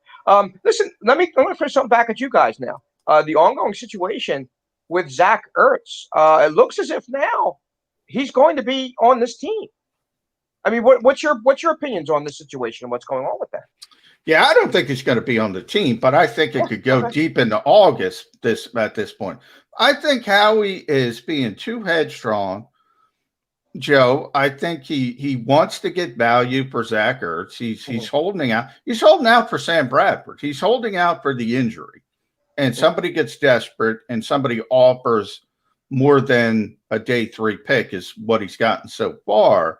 Listen, I'm going to throw something back at you guys now. The ongoing situation with Zach Ertz. It looks as if now he's going to be on this team. I mean, what's your opinions on this situation and what's going on with that? Yeah, I don't think he's going to be on the team, but I think it could go deep into August at this point. I think Howie is being too headstrong, Joe. I think he wants to get value for Zach Ertz. He's holding out. He's holding out for Sam Bradford. He's holding out for the injury. And somebody gets desperate and somebody offers more than a day 3 pick is what he's gotten so far.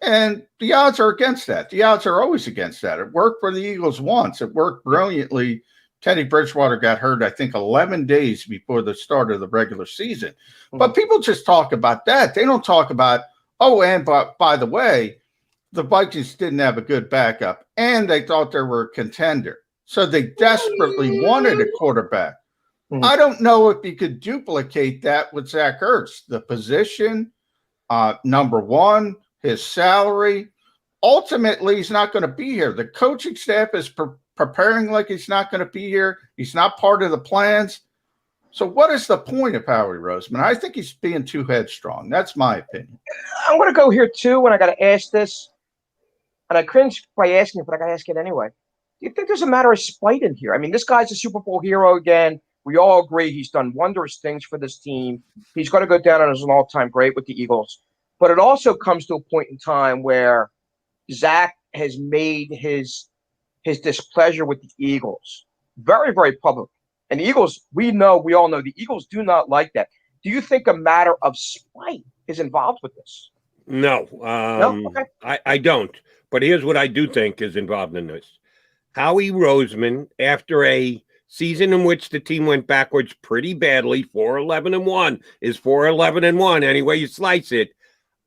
And the odds are against that. The odds are always against that. It worked for the Eagles once. It worked brilliantly. Teddy Bridgewater got hurt, I think, 11 days before the start of the regular season. But people just talk about that. They don't talk about, and by the way, the Vikings didn't have a good backup, and they thought they were a contender. So they desperately wanted a quarterback. I don't know if you could duplicate that with Zach Ertz. The position, number one, his salary. Ultimately, he's not going to be here. The coaching staff is preparing like he's not going to be here. He's not part of the plans. So what is the point of Howie Roseman? I think he's being too headstrong. That's my opinion. I'm going to go here, too, when I got to ask this. And I cringe by asking it, but I got to ask it anyway. Do you think there's a matter of spite in here? I mean, this guy's a Super Bowl hero again. We all agree he's done wondrous things for this team. He's going to go down as an all-time great with the Eagles. But it also comes to a point in time where Zach has made his displeasure with the Eagles very, very public. And the Eagles, we all know the Eagles do not like that. Do you think a matter of spite is involved with this? No. No? Okay. I don't. But here's what I do think is involved in this. Howie Roseman, after a season in which the team went backwards pretty badly, 4-11-1 is 4-11-1 any way you slice it.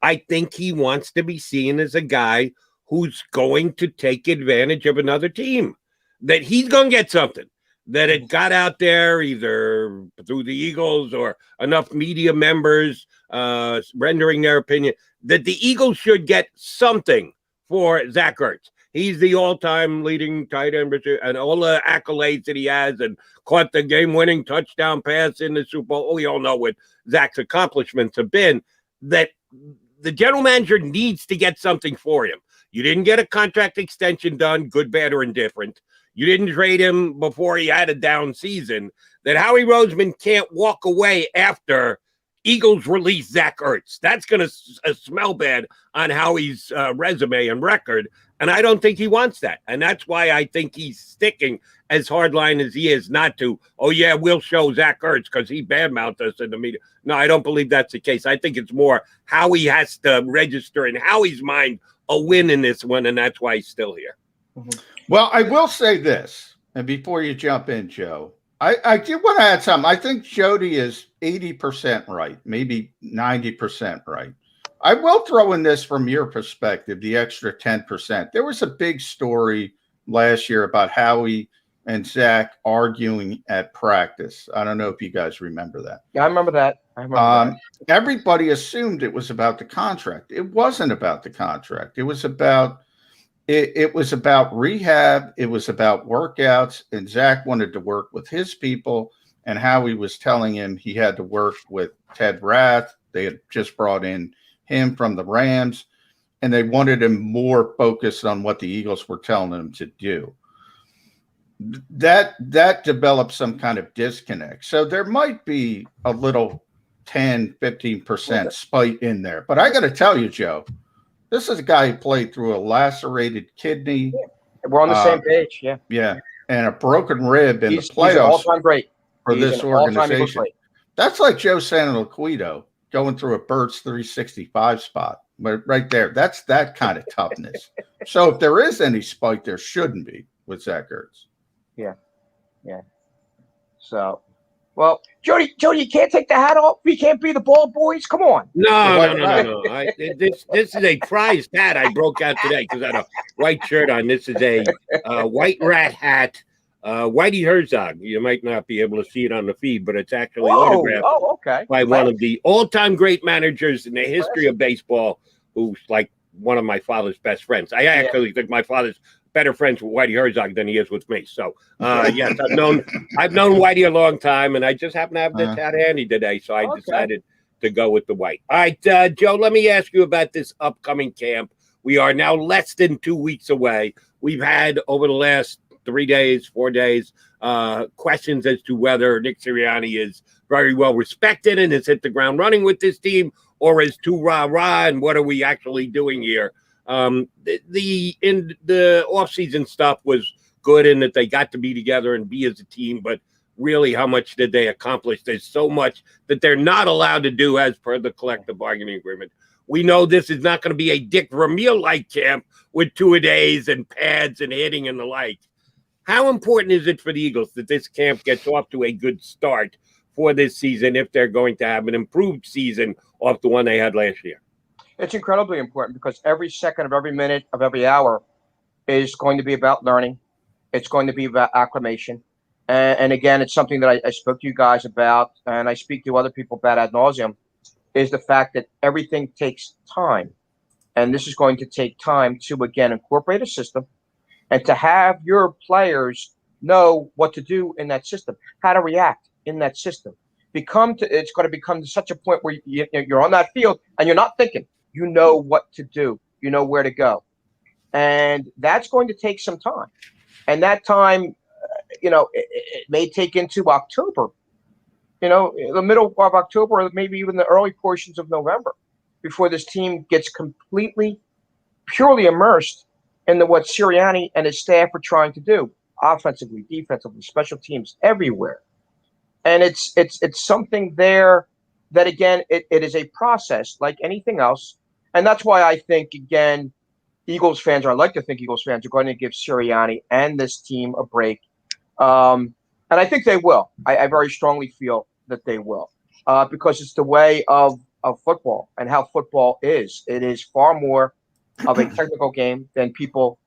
I think he wants to be seen as a guy who's going to take advantage of another team, that he's going to get something, that it got out there either through the Eagles or enough media members rendering their opinion, that the Eagles should get something for Zach Ertz. He's the all-time leading tight end and all the accolades that he has and caught the game-winning touchdown pass in the Super Bowl. We all know what Zach's accomplishments have been, that the general manager needs to get something for him. You didn't get a contract extension done, good, bad, or indifferent. You didn't trade him before he had a down season. That Howie Roseman can't walk away after Eagles release Zach Ertz. That's going to smell bad on Howie's resume and record, and I don't think he wants that. And that's why I think he's sticking as hardline as he is, not to, we'll show Zach Ertz because he badmouthed us in the media. No, I don't believe that's the case. I think it's more Howie has to register in Howie's mind a win in this one, and that's why he's still here. Well, I will say this, and before you jump in, Joe, I do want to add something. I think Jody is 80% right, maybe 90% right. I will throw in this from your perspective, the extra 10%. There was a big story last year about Howie and Zach arguing at practice. I don't know if you guys remember that. Yeah, I remember that. Everybody assumed it was about the contract. It wasn't about the contract. It was about rehab. It was about workouts. And Zach wanted to work with his people. And Howie was telling him he had to work with Ted Rath. They had just brought in him from the Rams. And they wanted him more focused on what the Eagles were telling him to do. That developed some kind of disconnect. So there might be a little 10, 15% spite in there. But I got to tell you, Joe, this is a guy who played through a lacerated kidney. Yeah. We're on the same page. Yeah. Yeah. And a broken rib in the playoffs. He's an all-time great for this organization. That's like Joe Santoliquito going through a Bird's 365 spot. But right there, that's that kind of toughness. So if there is any spite, there shouldn't be with Zach Ertz. Yeah. Yeah. So, well, Jody, you can't take the hat off. We can't be the bald boys. Come on. No. This is a prized hat I broke out today because I had a white shirt on. This is a white rat hat Whitey Herzog. You might not be able to see it on the feed, but it's actually Oh, autographed okay. by one of the all-time great managers in the history of baseball, who's like one of my father's best friends. I actually think my father's better friends with Whitey Herzog than he is with me. So, yes, I've known Whitey a long time, and I just happen to have this hat handy today, so I decided to go with the white. All right, Joe, let me ask you about this upcoming camp. We are now less than 2 weeks away. We've had over the last 3 days, 4 days, questions as to whether Nick Sirianni is very well respected and has hit the ground running with this team, or is too rah-rah, and what are we actually doing here? The offseason stuff was good in that they got to be together and be as a team, but really, how much did they accomplish? There's so much that they're not allowed to do as per the collective bargaining agreement. We know this is not going to be a Dick Vermeil-like camp with two-a-days and pads and hitting and the like. How important is it for the Eagles that this camp gets off to a good start for this season if they're going to have an improved season off the one they had last year? It's incredibly important because every second of every minute of every hour is going to be about learning. It's going to be about acclimation. And again, it's something that I spoke to you guys about, and I speak to other people about ad nauseum, is the fact that everything takes time. And this is going to take time to, again, incorporate a system and to have your players know what to do in that system, how to react in that system. It's going to become to such a point where you're on that field and you're not thinking. You know what to do. You know where to go. And that's going to take some time. And that time, it may take into October, the middle of October, or maybe even the early portions of November, before this team gets completely, purely immersed into what Sirianni and his staff are trying to do, offensively, defensively, special teams, everywhere. And it's something there that, again, it is a process like anything else. And that's why I think, again, Eagles fans, or I like to think Eagles fans, are going to give Sirianni and this team a break. And I think they will. I very strongly feel that they will, because it's the way of football and how football is. It is far more of a technical game than people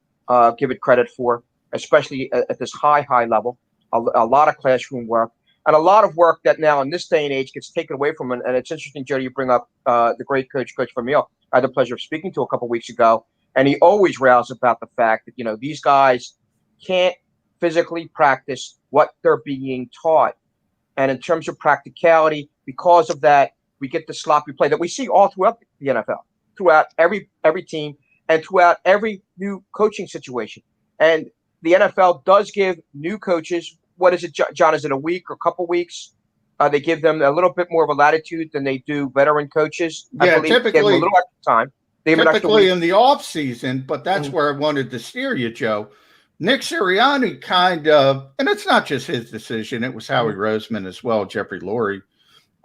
give it credit for, especially at this high level. A lot of classroom work and a lot of work that now in this day and age gets taken away from it. And it's interesting, Jody, you bring up the great Coach Vermeil. I had the pleasure of speaking to a couple weeks ago, and he always rails about the fact that, these guys can't physically practice what they're being taught. And in terms of practicality, because of that, we get the sloppy play that we see all throughout the NFL, throughout every team, and throughout every new coaching situation. And the NFL does give new coaches, what is it, John? Is it a week or a couple weeks? They give them a little bit more of a latitude than they do veteran coaches. Yeah, typically a little extra time. Typically in the off season, but that's where I wanted to steer you, Joe. Nick Sirianni kind of, and it's not just his decision, it was Howie Roseman as well, Jeffrey Lurie,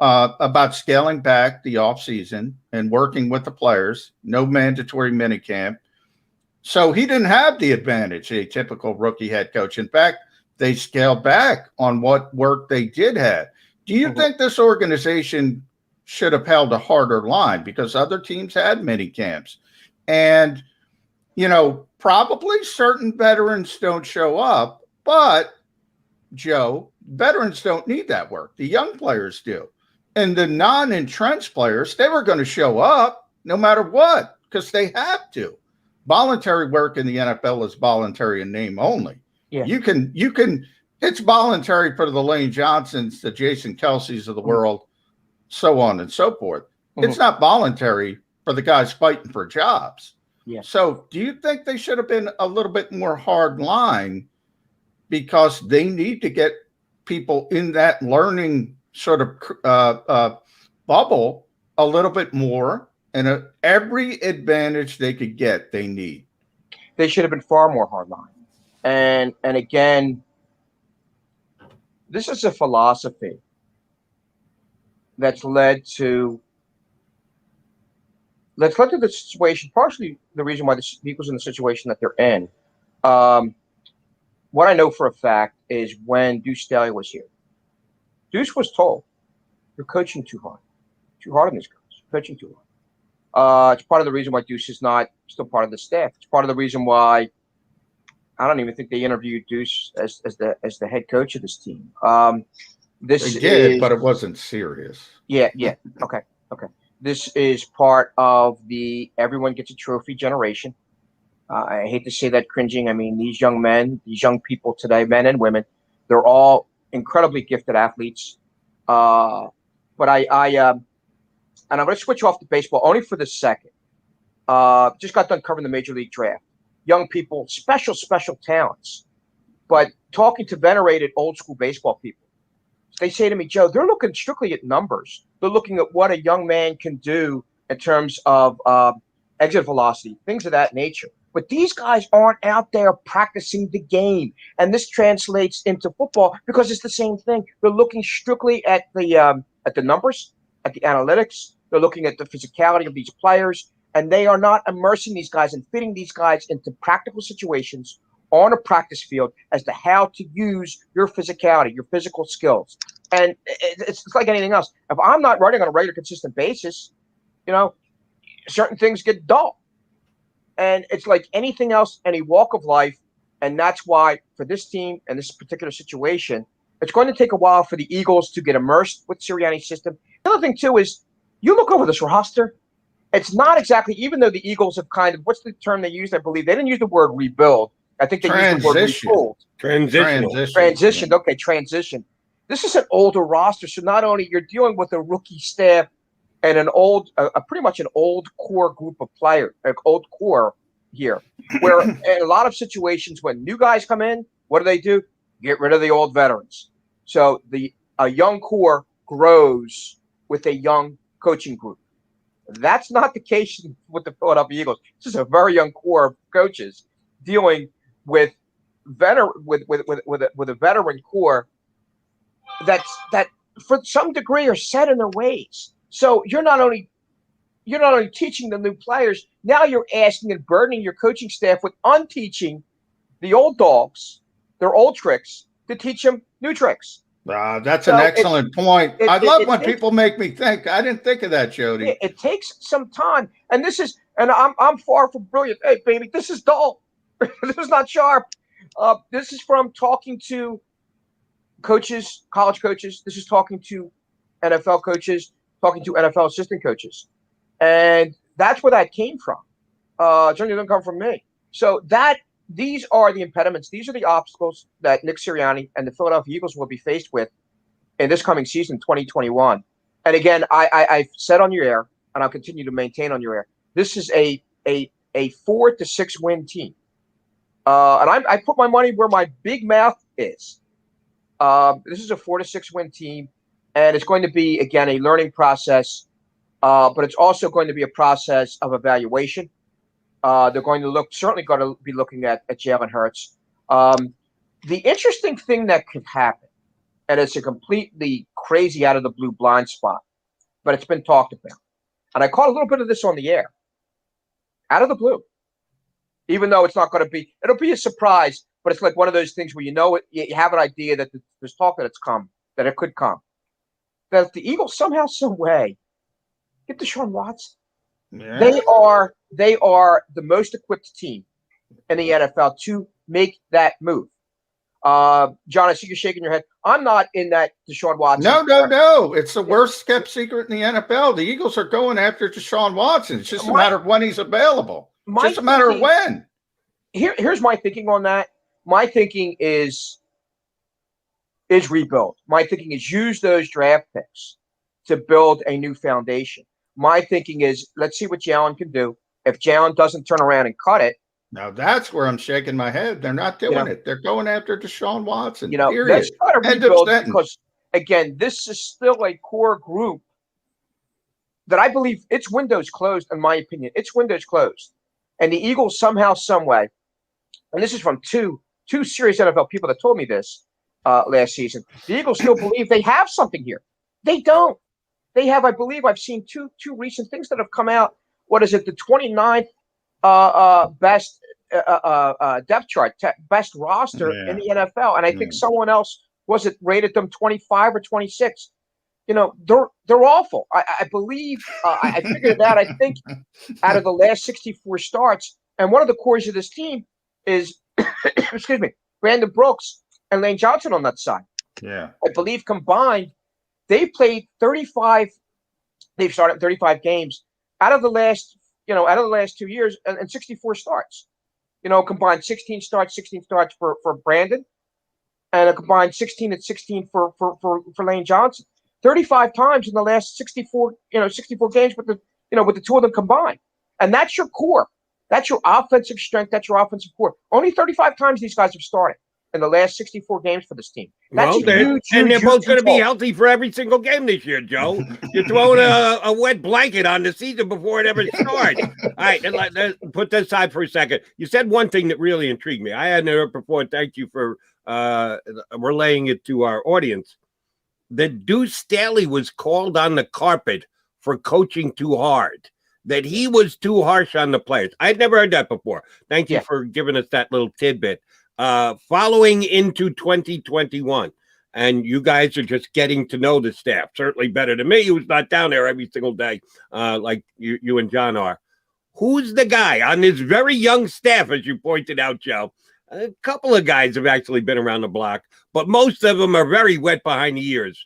about scaling back the offseason and working with the players, no mandatory minicamp. So he didn't have the advantage, a typical rookie head coach. In fact, they scaled back on what work they did have. Do you think this organization should have held a harder line because other teams had mini camps? And, probably certain veterans don't show up, but, Joe, veterans don't need that work. The young players do. And the non-entrenched players, they were going to show up no matter what because they have to. Voluntary work in the NFL is voluntary in name only. Yeah. You can, it's voluntary for the Lane Johnsons, the Jason Kelce's of the world, so on and so forth. It's not voluntary for the guys fighting for jobs. Yeah. So do you think they should have been a little bit more hard line because they need to get people in that learning sort of bubble a little bit more, and every advantage they could get, they need? They should have been far more hard line. And again, this is a philosophy that's led to the situation, partially the reason why the Eagles in the situation that they're in. What I know for a fact is when Deuce Staley was here, Deuce was told, you're coaching too hard on these guys, coaching too hard. It's part of the reason why Deuce is not still part of the staff. It's part of the reason why I don't even think they interviewed Deuce as the head coach of this team. This They did, is, but it wasn't serious. Yeah. Okay. This is part of the everyone gets a trophy generation. I hate to say that cringing. I mean, these young men, these young people today, men and women, they're all incredibly gifted athletes. But and I'm going to switch off to baseball only for the second. Just got done covering the Major League Draft. Young people, special talents. But talking to venerated old school baseball people, they say to me, Joe, they're looking strictly at numbers. They're looking at what a young man can do in terms of exit velocity, things of that nature. But these guys aren't out there practicing the game. And this translates into football because it's the same thing. They're looking strictly at the numbers, at the analytics. They're looking at the physicality of these players. And they are not immersing these guys and fitting these guys into practical situations on a practice field as to how to use your physicality, your physical skills. And it's like anything else. If I'm not running on a regular, consistent basis, certain things get dull. And it's like anything else, any walk of life. And that's why for this team and this particular situation, it's going to take a while for the Eagles to get immersed with Sirianni's system. The other thing, too, is you look over this roster. It's not exactly, even though the Eagles have kind of, what's the term they used? I believe they didn't use the word rebuild. I think they used the word rebuild. Transition. Okay, transition. This is an older roster, so not only you're dealing with a rookie staff and an old, pretty much an old core group of players, old core here, where in a lot of situations when new guys come in, what do? Get rid of the old veterans. So a young core grows with a young coaching group. That's not the case with the Philadelphia Eagles. This is a very young core of coaches dealing with a veteran core that for some degree are set in their ways. So you're not only teaching the new players, now you're asking and burdening your coaching staff with unteaching the old dogs, their old tricks, to teach them new tricks. That's an excellent point. I love when people make me think. I didn't think of that, Jody. It takes some time, and I'm far from brilliant. Hey, baby, this is dull. This is not sharp. This is from talking to coaches, college coaches. This is talking to NFL coaches, talking to NFL assistant coaches, and that's where that came from. Certainly didn't come from me. So these are the impediments. These are the obstacles that Nick Sirianni and the Philadelphia Eagles will be faced with in this coming season, 2021. And again, I've said on your air, and I'll continue to maintain on your air, this is a 4 to 6 win team. And I put my money where my big mouth is. This is a 4 to 6 win team, and it's going to be, again, a learning process, but it's also going to be a process of evaluation. They're certainly going to be looking at Jalen Hurts. The interesting thing that could happen, and it's a completely crazy out of the blue blind spot, but it's been talked about. And I caught a little bit of this on the air. Out of the blue. Even though it's not going to be, it'll be a surprise, but it's like one of those things where you have an idea that there's talk that that it could come. That if the Eagles somehow, some way, get Deshaun Watson. Yeah. They are the most equipped team in the NFL to make that move. John, I see you're shaking your head. I'm not in that Deshaun Watson. No. It's the worst kept secret in the NFL. The Eagles are going after Deshaun Watson. It's just a matter of when he's available. Just a matter of when. Here's my thinking on that. My thinking is rebuild. My thinking is use those draft picks to build a new foundation. My thinking is let's see what Jalen can do. If Jalen doesn't turn around and cut it. Now that's where I'm shaking my head. They're not doing it. They're going after Deshaun Watson. Period. Let's try to rebuild because, again, this is still a core group that I believe its window's closed, in my opinion. Its window's closed. And the Eagles somehow, some way, and this is from two serious NFL people that told me this last season, the Eagles still believe they have something here. They don't. They have, I believe, I've seen two recent things that have come out. What is it? The 29th best depth chart, best roster in the NFL. And I think someone else rated them 25 or 26. They're awful. I believe I figured it out. I think out of the last 64 starts, and one of the cores of this team is excuse me, Brandon Brooks and Lane Johnson on that side. Yeah. I believe combined, they played 35. They've started 35 games out of the last 2 years and 64 starts. Combined 16 starts for Brandon, and a combined 16 and 16 for Lane Johnson. 35 times in the last 64 games with the two of them combined. And that's your core. That's your offensive strength. That's your offensive core. Only 35 times these guys have started in the last 64 games for this team. That's they're both going to be healthy for every single game this year, Joe. You're throwing a wet blanket on the season before it ever starts. All right, and let's put that aside for a second. You said one thing that really intrigued me. I hadn't heard before. Thank you for relaying it to our audience. That Deuce Staley was called on the carpet for coaching too hard. That he was too harsh on the players. I'd never heard that before. Thank you for giving us that little tidbit. Following into 2021, and you guys are just getting to know the staff, certainly better than me, who's not down there every single day, like you and John are. Who's the guy on this very young staff, as you pointed out, Joe? A couple of guys have actually been around the block, but most of them are very wet behind the ears.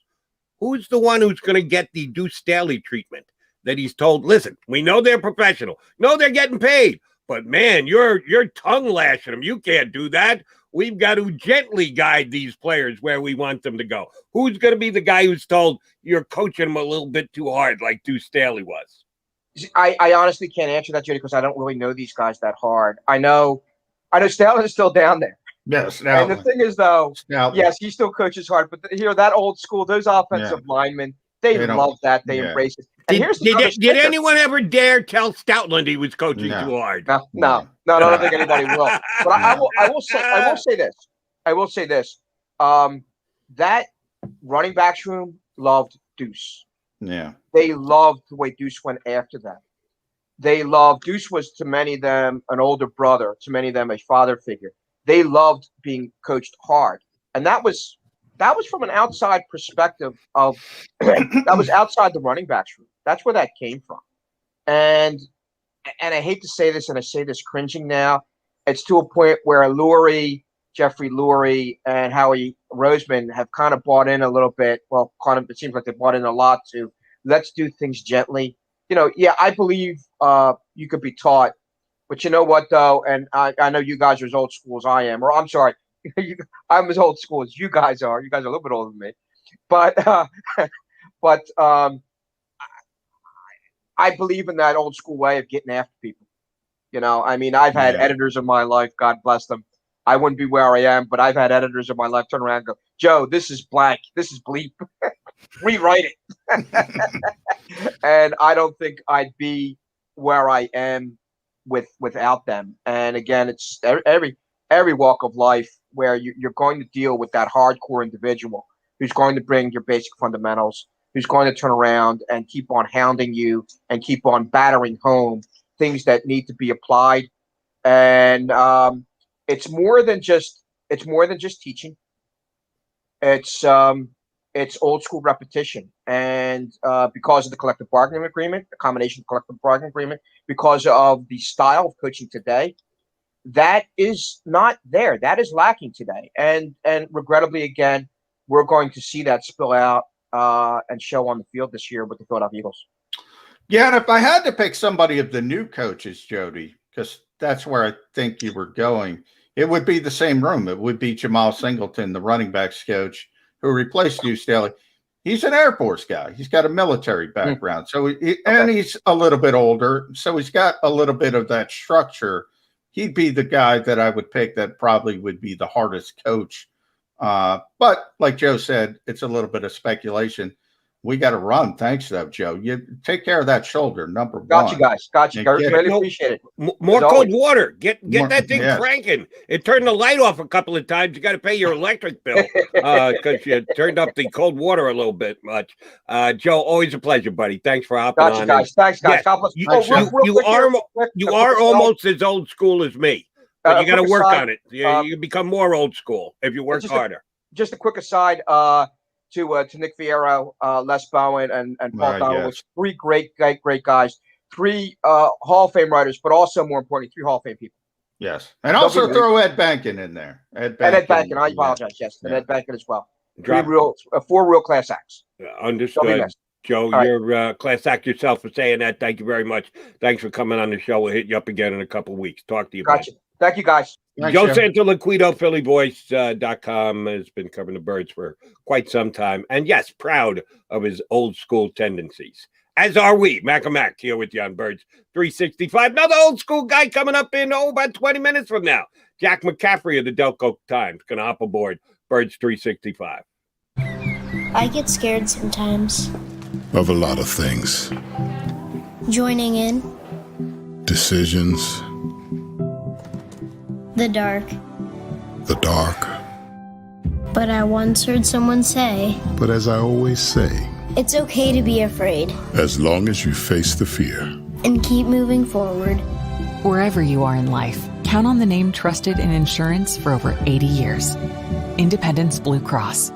Who's the one who's going to get the Deuce Staley treatment? That he's told, listen, we know they're professional. No, they're getting paid. But, man, you're tongue lashing them. You can't do that. We've got to gently guide these players where we want them to go. Who's going to be the guy who's told you're coaching them a little bit too hard like Deuce Staley was? I honestly can't answer that, Jody, because I don't really know these guys that hard. I know Staley is still down there. Yes. And the thing is, though, yes, he still coaches hard. But, that old school, those offensive linemen, they love that. They embrace it. Did anyone ever dare tell Stoutland he was coaching too hard? No, I don't think anybody will. But I will say this. That running backs room loved Deuce. Yeah. They loved the way Deuce went after them. Deuce was to many of them an older brother, to many of them a father figure. They loved being coached hard. And that was from an outside perspective of that was outside the running backs room. That's where that came from. And I hate to say this, and I say this cringing now, it's to a point where Jeffrey Lurie, and Howie Roseman have kind of bought in a little bit. Well, it seems like they bought in a lot to let's do things gently. I believe you could be taught. But you know what, though? And I know you guys are as old school as I am. Or I'm sorry. I'm as old school as you guys are. You guys are a little bit older than me. But I believe in that old school way of getting after people. I've had editors in my life, God bless them. I wouldn't be where I am, but I've had editors in my life turn around and go, Joe, this is blank. This is bleep. Rewrite it. And I don't think I'd be where I am without them. And again, it's every walk of life where you're going to deal with that hardcore individual who's going to bring your basic fundamentals, who's going to turn around and keep on hounding you and keep on battering home things that need to be applied. And it's more than just teaching. It's old school repetition. And because of the collective bargaining agreement, the combination of collective bargaining agreement, because of the style of coaching today, that is not there. That is lacking today. And regrettably, again, we're going to see that spill out and show on the field this year with the Philadelphia Eagles. Yeah, and if I had to pick somebody of the new coaches, Jody, because that's where I think you were going, it would be the same room. It would be Jamal Singleton, the running backs coach, who replaced Deuce Staley. He's an Air Force guy. He's got a military background. And he's a little bit older, so he's got a little bit of that structure. He'd be the guy that I would pick that probably would be the hardest coach. But like Joe said, it's a little bit of speculation. We got to run. Thanks, though, Joe. You take care of that shoulder, number one. Got you, guys. Got you. Really appreciate it. More cold water. Get that thing cranking. It turned the light off a couple of times. You got to pay your electric bill because you turned up the cold water a little bit much. Joe, always a pleasure, buddy. Thanks for hopping on. Got you, guys. Thanks, guys. Yes. You are almost as old school as me, but you got to work on it. You become more old school if you work harder. Just a quick aside. To Nick Fierro, Les Bowen, and Paul Donowitz, three great guys, three Hall of Fame writers, but also more importantly, three Hall of Fame people. Yes. And also throw Ed Bankin in there. Ed Bankin. I apologize. Yes. And Ed Bankin as well. Four real class acts. Understood. Joe, you're class act yourself for saying that. Thank you very much. Thanks for coming on the show. We'll hit you up again in a couple of weeks. Talk to you. Gotcha. Thank you, guys. Joe Santoliquito, PhillyVoice.com, has been covering the Birds for quite some time. And yes, proud of his old school tendencies. As are we. Mac and Mac here with you on Birds 365. Another old school guy coming up in about 20 minutes from now. Jack McCaffrey of the Delco Times going to hop aboard Birds 365. I get scared sometimes. Of a lot of things. Joining in. Decisions. The dark. The dark. But I once heard someone say, But as I always say, it's okay to be afraid. As long as you face the fear. And keep moving forward. Wherever you are in life, count on the name trusted in insurance for over 80 years. Independence Blue Cross.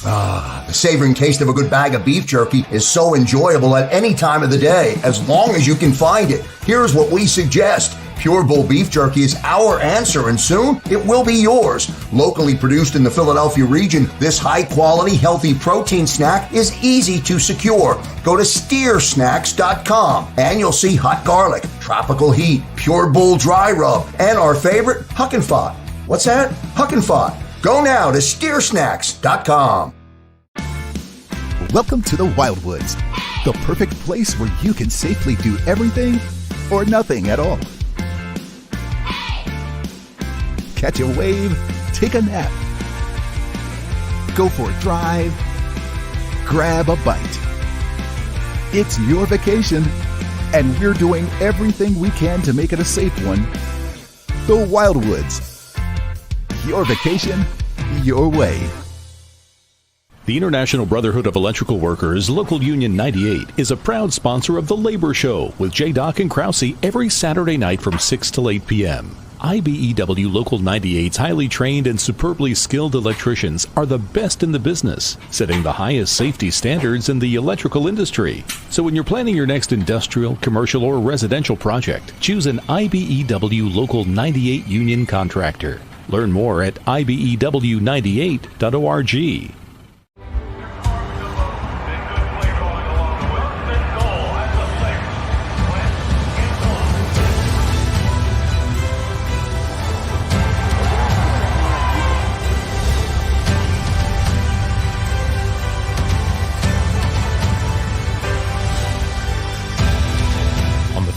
The savoring taste of a good bag of beef jerky is so enjoyable at any time of the day, as long as you can find it. Here's what we suggest. Pure Bull Beef Jerky is our answer, and soon it will be yours. Locally produced in the Philadelphia region, this high-quality, healthy protein snack is easy to secure. Go to steersnacks.com, and you'll see hot garlic, tropical heat, Pure Bull dry rub, and our favorite, Huck and Fod. What's that? Huck and Fod. Go now to steersnacks.com. Welcome to the Wildwoods, the perfect place where you can safely do everything or nothing at all. Catch a wave, take a nap, go for a drive, grab a bite. It's your vacation, and we're doing everything we can to make it a safe one. The Wildwoods. Your vacation, your way. The International Brotherhood of Electrical Workers, Local Union 98, is a proud sponsor of The Labor Show with J. Doc and Krause every Saturday night from 6 till 8 p.m. IBEW Local 98's highly trained and superbly skilled electricians are the best in the business, setting the highest safety standards in the electrical industry. So when you're planning your next industrial, commercial, or residential project, choose an IBEW Local 98 union contractor. Learn more at ibew98.org.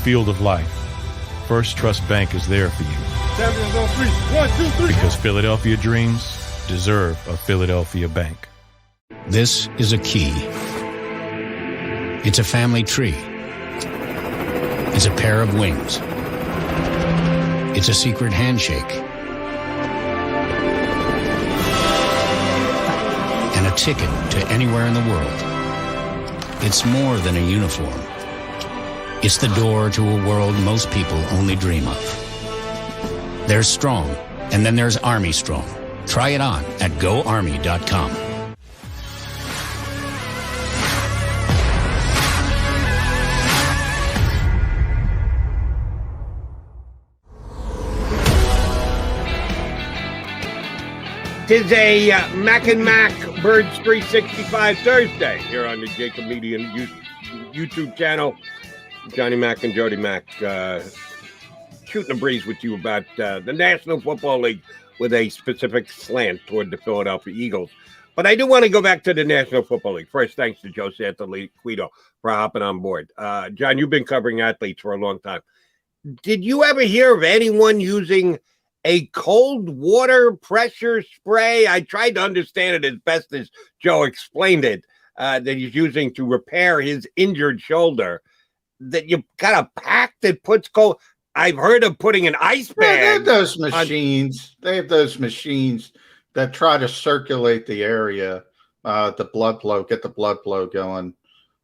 Field of life, First Trust Bank is there for you. Champions on three. 1, 2, 3. Because Philadelphia dreams deserve a Philadelphia bank. This is a key. It's a family tree. It's a pair of wings. It's a secret handshake. And a ticket to anywhere in the world. It's more than a uniform. It's the door to a world most people only dream of. There's Strong, and then there's Army Strong. Try it on at GoArmy.com. Tis a Mac and Mac Birds 365 Thursday here on the JAKIB Media YouTube channel. Johnny Mac and Jody Mac shooting a breeze with you about the National Football League with a specific slant toward the Philadelphia Eagles. But I do want to go back to the National Football League. First, thanks to Joe Santoliquito for hopping on board. John, you've been covering athletes for a long time. Did you ever hear of anyone using a cold water pressure spray? I tried to understand it as best as Joe explained it, that he's using to repair his injured shoulder. That you got a pack that puts cold. I've heard of putting an ice bag. They have those machines. They have those machines that try to circulate the area, the blood flow, get the blood flow going.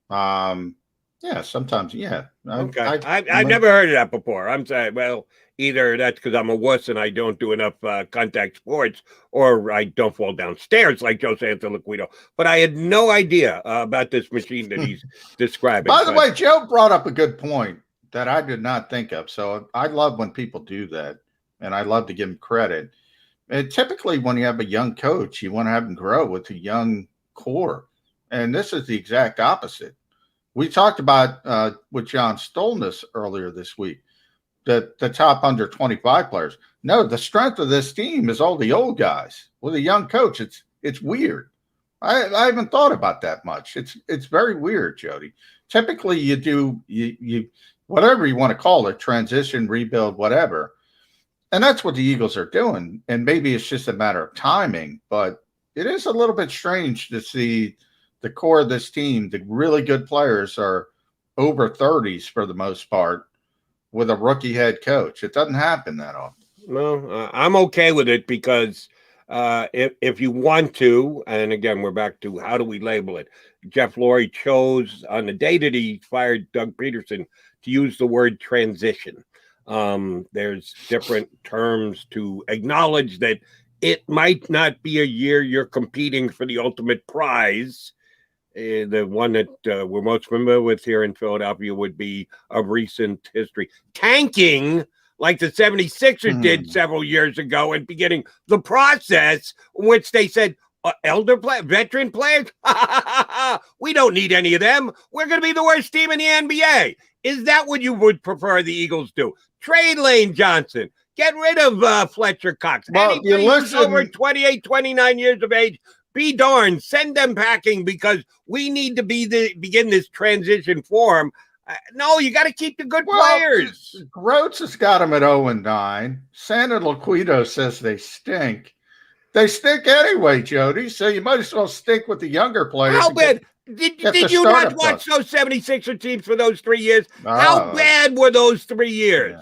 Yeah, sometimes, yeah. Okay. I've never heard of that before. I'm saying, well, either that's because I'm a wuss and I don't do enough contact sports, or I don't fall downstairs like Joe Santoliquito. But I had no idea about this machine that he's describing. By the way, Joe brought up a good point. that I did not think of. So I love when people do that, and I love to give them credit. And typically when you have a young coach, you want to have them grow with a young core. And this is the exact opposite. We talked about with John Stolness earlier this week, the top under 25 players. No, the strength of this team is all the old guys. With a young coach, it's weird. I haven't thought about that much. It's very weird, Jody. Typically you do you whatever you want to call it, transition, rebuild, whatever. And that's what the Eagles are doing. And maybe it's just a matter of timing, but it is a little bit strange to see the core of this team, the really good players are over 30s for the most part with a rookie head coach. It doesn't happen that often. No, I'm okay with it because if you want to, and again, we're back to how do we label it? Jeff Lurie chose on the day that he fired Doug Peterson to use the word transition. There's different terms to acknowledge that it might not be a year you're competing for the ultimate prize. The one that we're most familiar with here in Philadelphia would be of recent history. Tanking, like the 76ers did several years ago, and beginning the process in which they said, veteran players, we don't need any of them. We're going to be the worst team in the NBA. Is that what you would prefer the Eagles do? Trade Lane Johnson. Get rid of Fletcher Cox. Well, Anybody who's over 28, 29 years of age, be darned, send them packing because we need to begin this transition for them. No, you got to keep the good players. Groats has got them at 0-9. Santoliquito says they stink. They stink anyway, Jody, so you might as well stick with the younger players. How bad? Did you not watch those 76er teams for those 3 years? How bad were those 3 years?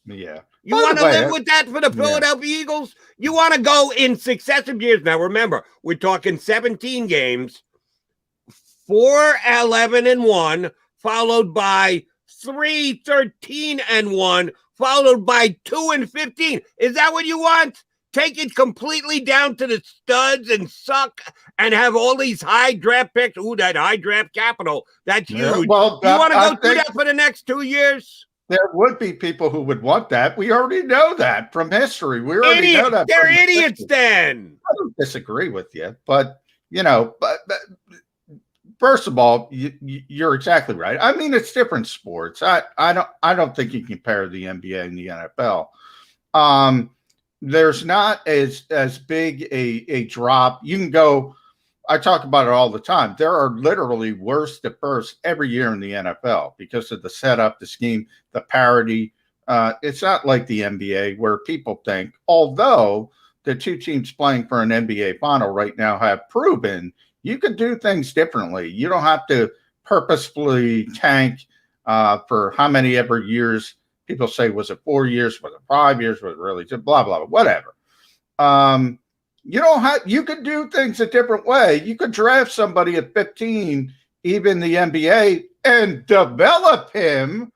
Yeah. You want to live with that for the Philadelphia Eagles? You want to go in successive years. Now, remember, we're talking 17 games, 4-11-1, followed by 3-13-1, followed by 2-15. Is that what you want? Take it completely down to the studs and suck and have all these high draft picks. Ooh, that high draft capital. That's huge. Yeah, well, you want to go through that for the next 2 years? There would be people who would want that. We already know that from history. We already know that. They're idiots then. I don't disagree with you, but, but first of all, you're exactly right. I mean, it's different sports. I don't think you can compare the NBA and the NFL. There's not as big a drop. You can go, I talk about it all the time. There are literally worst to first every year in the NFL because of the setup, the scheme, the parity. It's not like the NBA where people think, although the two teams playing for an NBA final right now have proven you can do things differently. You don't have to purposefully tank for how many ever years. People say, was it 4 years? Was it 5 years? Was it really just blah, blah, blah, whatever. You could do things a different way. You could draft somebody at 15, even the NBA, and develop him.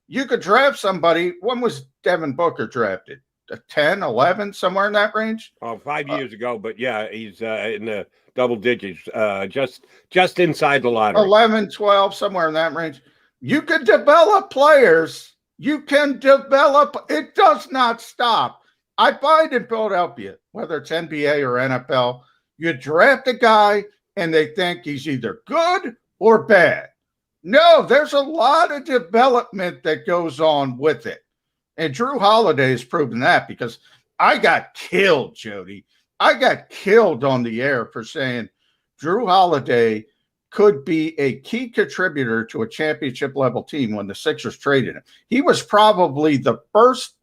You could draft somebody. When was Devin Booker drafted? 10, 11, somewhere in that range? Oh, 5 years ago. But yeah, he's in the double digits, just inside the lottery. 11, 12, somewhere in that range. You could develop players. You can develop. It does not stop. I find in Philadelphia, whether it's NBA or NFL, you draft a guy and they think he's either good or bad. No, there's a lot of development that goes on with it. And Drew Holiday has proven that because I got killed, Jody. I got killed on the air for saying Drew Holiday could be a key contributor to a championship level team when the Sixers traded him. He was probably the first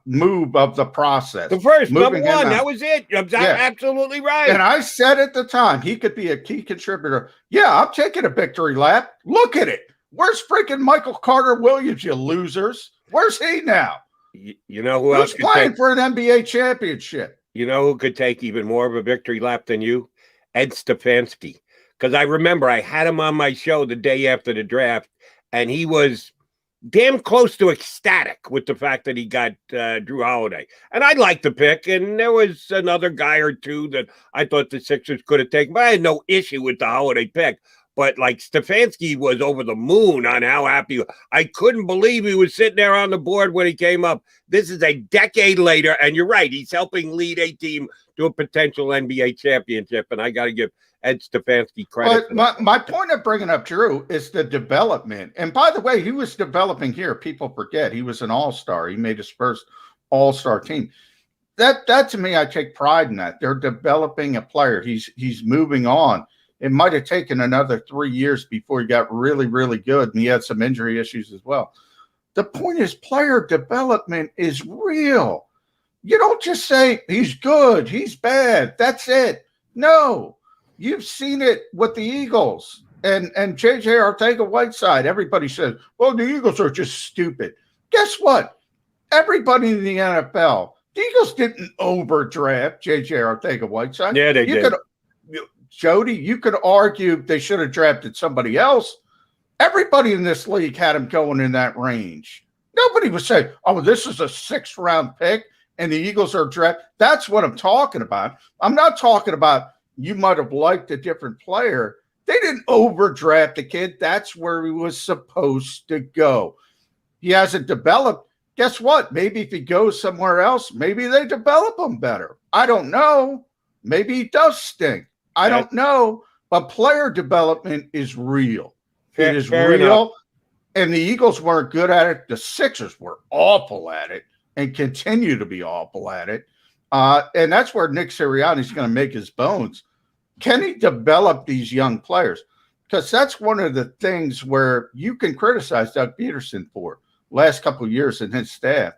move of the process. The first, number one, that was it. Absolutely right. And I said at the time, he could be a key contributor. Yeah, I'm taking a victory lap. Look at it. Where's freaking Michael Carter Williams, you losers? Where's he now? You know who else could playing for an NBA championship? You know who could take even more of a victory lap than you? Ed Stefanski. Because I remember I had him on my show the day after the draft, and he was damn close to ecstatic with the fact that he got Drew Holiday. And I liked the pick, and there was another guy or two that I thought the Sixers could have taken, but I had no issue with the Holiday pick. But like Stefanski was over the moon on how happy. I couldn't believe he was sitting there on the board when he came up. This is a decade later, and you're right. He's helping lead a team to a potential NBA championship, and I got to give Ed Stefanski credit. But my point of bringing up Drew is the development. And by the way, he was developing here. People forget he was an all-star. He made his first all-star team. That to me, I take pride in that. They're developing a player. He's moving on. It might have taken another 3 years before he got really, really good, and he had some injury issues as well. The point is player development is real. You don't just say he's good, he's bad, that's it. No, you've seen it with the Eagles and J.J. Arcega-Whiteside. Everybody says, well, the Eagles are just stupid. Guess what? Everybody in the NFL, the Eagles didn't overdraft J.J. Arcega-Whiteside. Yeah, they did. Jody, you could argue they should have drafted somebody else. Everybody in this league had him going in that range. Nobody was saying, oh, this is a 6th-round pick and the Eagles are draft. That's what I'm talking about. I'm not talking about you might have liked a different player. They didn't overdraft the kid. That's where he was supposed to go. He hasn't developed. Guess what? Maybe if he goes somewhere else, maybe they develop him better. I don't know. Maybe he does stink. I don't know, but player development is real. It is real, enough. And the Eagles weren't good at it. The Sixers were awful at it and continue to be awful at it. And that's where Nick Sirianni is going to make his bones. Can he develop these young players? Because that's one of the things where you can criticize Doug Peterson for last couple of years and his staff.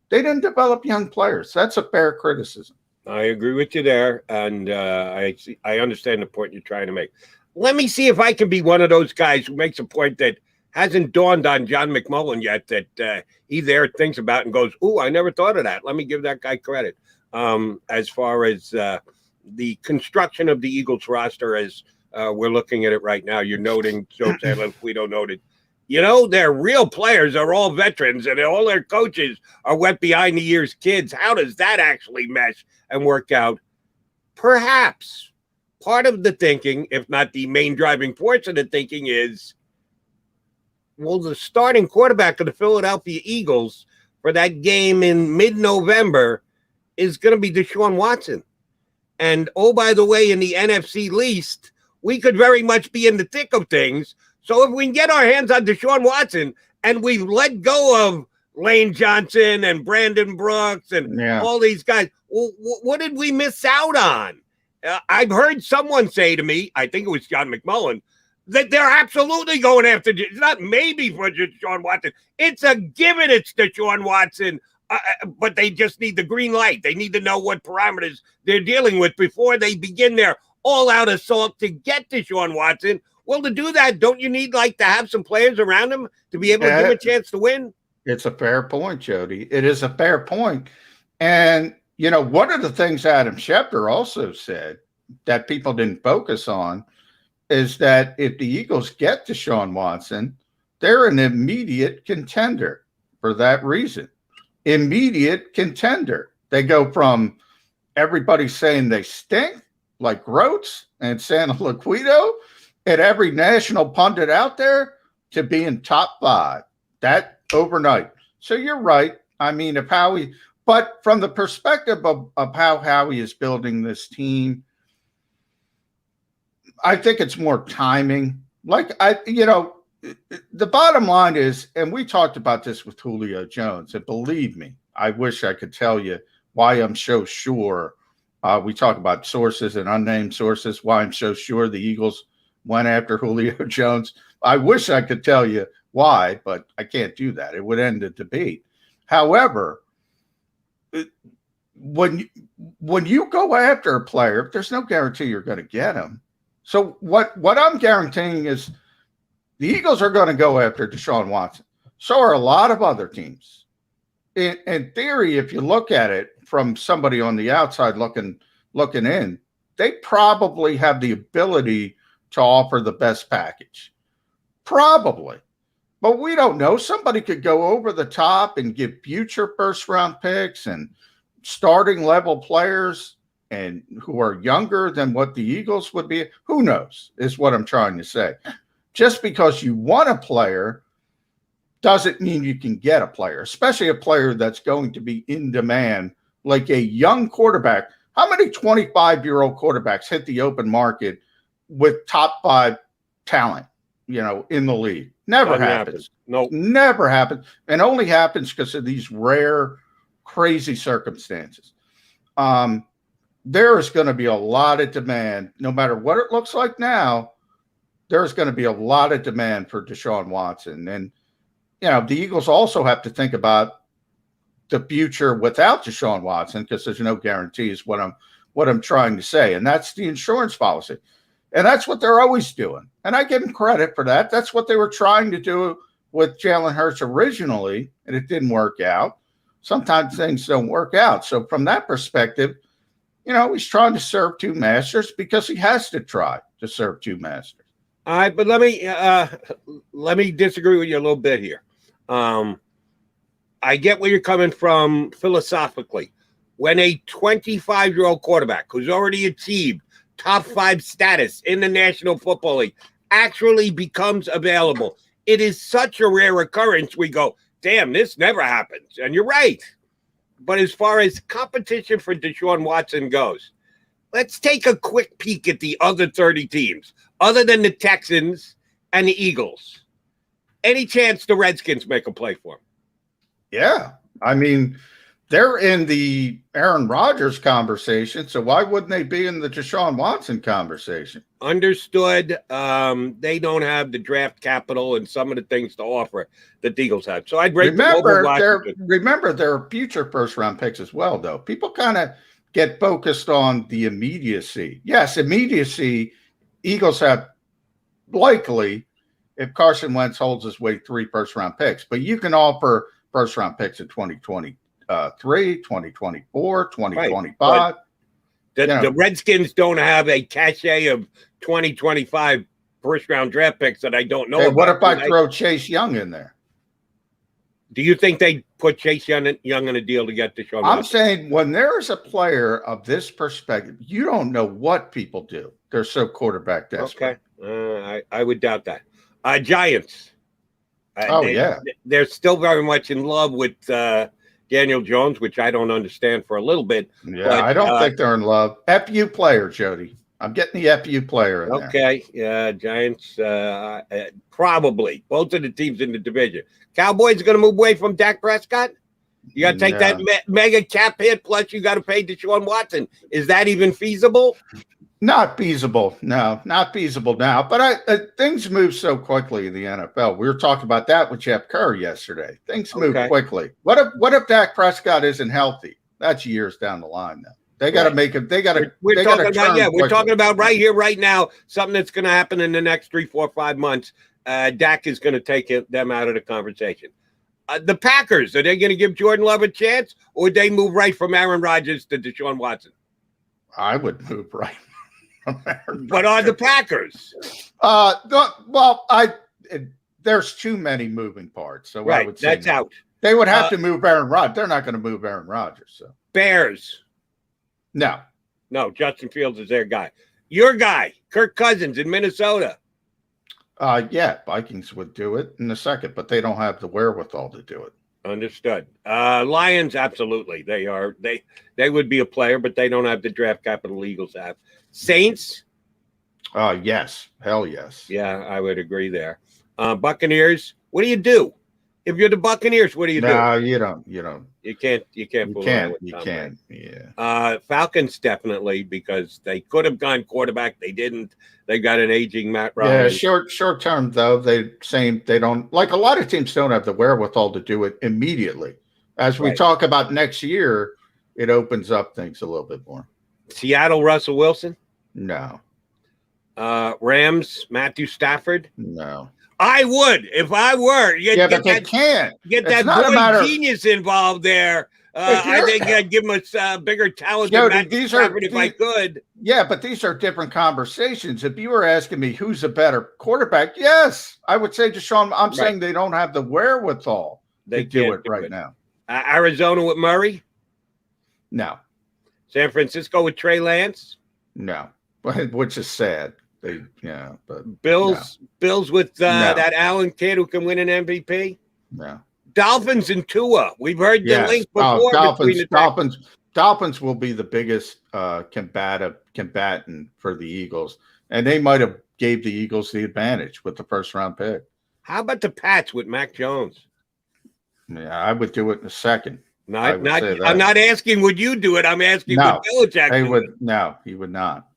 They didn't develop young players. That's a fair criticism. I agree with you there, and I understand the point you're trying to make. Let me see if I can be one of those guys who makes a point that hasn't dawned on John McMullen yet, that he there thinks about and goes, ooh, I never thought of that. Let me give that guy credit. As far as the construction of the Eagles roster as we're looking at it right now, you're noting, Joe Santoliquito noted, you know, their real players are all veterans and all their coaches are wet behind the ears kids. How does that actually mesh and work out? Perhaps part of the thinking, if not the main driving force of the thinking, is, well, the starting quarterback of the Philadelphia Eagles for that game in mid-November is going to be Deshaun Watson. And, oh, by the way, in the NFC least, we could very much be in the thick of things. So if we can get our hands on Deshaun Watson and we let go of Lane Johnson and Brandon Brooks and all these guys, well, what did we miss out on? I've heard someone say to me, I think it was John McMullen, that they're absolutely going after, it's not maybe for Deshaun Watson, it's a given it's Deshaun Watson, but they just need the green light. They need to know what parameters they're dealing with before they begin their all-out assault to get Deshaun Watson. Well, to do that, don't you need to have some players around him to be able to give him a chance to win? It's a fair point, Jody. It is a fair point. And, you know, one of the things Adam Schefter also said that people didn't focus on is that if the Eagles get Deshaun Watson, they're an immediate contender for that reason. Immediate contender. They go from everybody saying they stink, like Groats and Santoliquito, and every national pundit out there, to being top 5. That overnight. So you're right. I mean, if Howie, but from the perspective of how Howie is building this team, I think it's more timing. The bottom line is, and we talked about this with Julio Jones, and believe me, I wish I could tell you why I'm so sure. We talk about sources and unnamed sources, why I'm so sure the Eagles went after Julio Jones. I wish I could tell you why, but I can't do that. It would end the debate. However, when you go after a player, there's no guarantee you're going to get him. So what I'm guaranteeing is the Eagles are going to go after Deshaun Watson. So are a lot of other teams. In theory, if you look at it from somebody on the outside looking in, they probably have the ability to offer the best package. Probably. But we don't know. Somebody could go over the top and give future first-round picks and starting level players. and who are younger than what the Eagles would be. Who knows, is what I'm trying to say. Just because you want a player doesn't mean you can get a player, especially a player that's going to be in demand, like a young quarterback. How many 25-year-old quarterbacks hit the open market with top 5 talent, in the league? Never happens. No, never happens. And only happens because of these rare, crazy circumstances. There is going to be a lot of demand, no matter what it looks like now. There's going to be a lot of demand for Deshaun Watson. And, the Eagles also have to think about the future without Deshaun Watson, because there's no guarantees, what I'm trying to say. And that's the insurance policy. And that's what they're always doing. And I give them credit for that. That's what they were trying to do with Jalen Hurts originally, and it didn't work out. Sometimes things don't work out. So from that perspective, he's trying to serve two masters because he has to try to serve two masters. All right, but let me disagree with you a little bit here. I get where you're coming from philosophically. When a 25-year-old quarterback who's already achieved top 5 status in the National Football League actually becomes available, it is such a rare occurrence. We go, damn, this never happens. And you're right. But as far as competition for Deshaun Watson goes, let's take a quick peek at the other 30 teams, other than the Texans and the Eagles. Any chance the Redskins make a play for him? Yeah. I mean, they're in the Aaron Rodgers conversation, so why wouldn't they be in the Deshaun Watson conversation? Understood. They don't have the draft capital and some of the things to offer that the Eagles have. So I'd rate remember their future first-round picks as well, though. People kind of get focused on the immediacy. Yes, immediacy. Eagles have likely, if Carson Wentz holds his way, 3 first-round picks. But you can offer first-round picks in 2023, 2024, 2025. Right. The Redskins don't have a cachet of 2025 first-round draft picks that I don't know hey, about. What if I throw Chase Young in there? Do you think they put Chase Young in a deal to get Deshaun Watson? I'm saying when there is a player of this perspective, you don't know what people do. They're so quarterback desperate. Okay. I would doubt that. Giants. They're still very much in love with Daniel Jones, which I don't understand for a little bit. Yeah, but, I don't think they're in love. FU player, Jody. I'm getting the FU player in there. Okay. Yeah, Giants, probably. Both of the teams in the division. Cowboys are going to move away from Dak Prescott? You got to take that mega cap hit, plus you got to pay Deshaun Watson. Is that even feasible? Not feasible. No, not feasible now. But things move so quickly in the NFL. We were talking about that with Jeff Kerr yesterday. Things move quickly. What if Dak Prescott isn't healthy? That's years down the line now. They got to make it. They got to. We're talking about right here, right now, something that's going to happen in the next 3, 4, 5 months. Dak is going to take them out of the conversation. The Packers, are they going to give Jordan Love a chance, or would they move right from Aaron Rodgers to Deshaun Watson? I would move right. But are the Packers? There's too many moving parts. So right, I would say that's out. They would have to move Aaron Rodgers. They're not going to move Aaron Rodgers. So Bears. No, Justin Fields is their guy. Your guy, Kirk Cousins in Minnesota. Vikings would do it in a second, but they don't have the wherewithal to do it. Understood. Lions, absolutely. They would be a player, but they don't have the draft capital Eagles have. Saints? Yes. Hell yes. Yeah, I would agree there. Buccaneers, what do? If you're the Buccaneers, what do you do? No, you don't. You can't. You can't. Yeah. Falcons definitely, because they could have gone quarterback. They didn't. They got an aging Matt Ryan. Yeah, short term though. They don't, like a lot of teams don't have the wherewithal to do it immediately. As we talk about next year, it opens up things a little bit more. Seattle, Russell Wilson? No. Rams, Matthew Stafford? No. I would if I were. But they can't. Get that boy genius involved there. I think I'd give him a bigger talent than Matthew Stafford if I could. Yeah, but these are different conversations. If you were asking me who's a better quarterback, yes, I would say Deshaun. I'm saying they don't have the wherewithal to do it right now. Arizona with Murray? No. San Francisco with Trey Lance? No, which is sad. But Bills with that Allen kid who can win an MVP? No. Dolphins and Tua. We've heard the link before. Dolphins will be the biggest combatant for the Eagles, and they might have gave the Eagles the advantage with the first round pick. How about the Pats with Mac Jones? Yeah, I would do it in a second. I'm not asking would you do it. I'm asking would Belichick do it? No, he would not.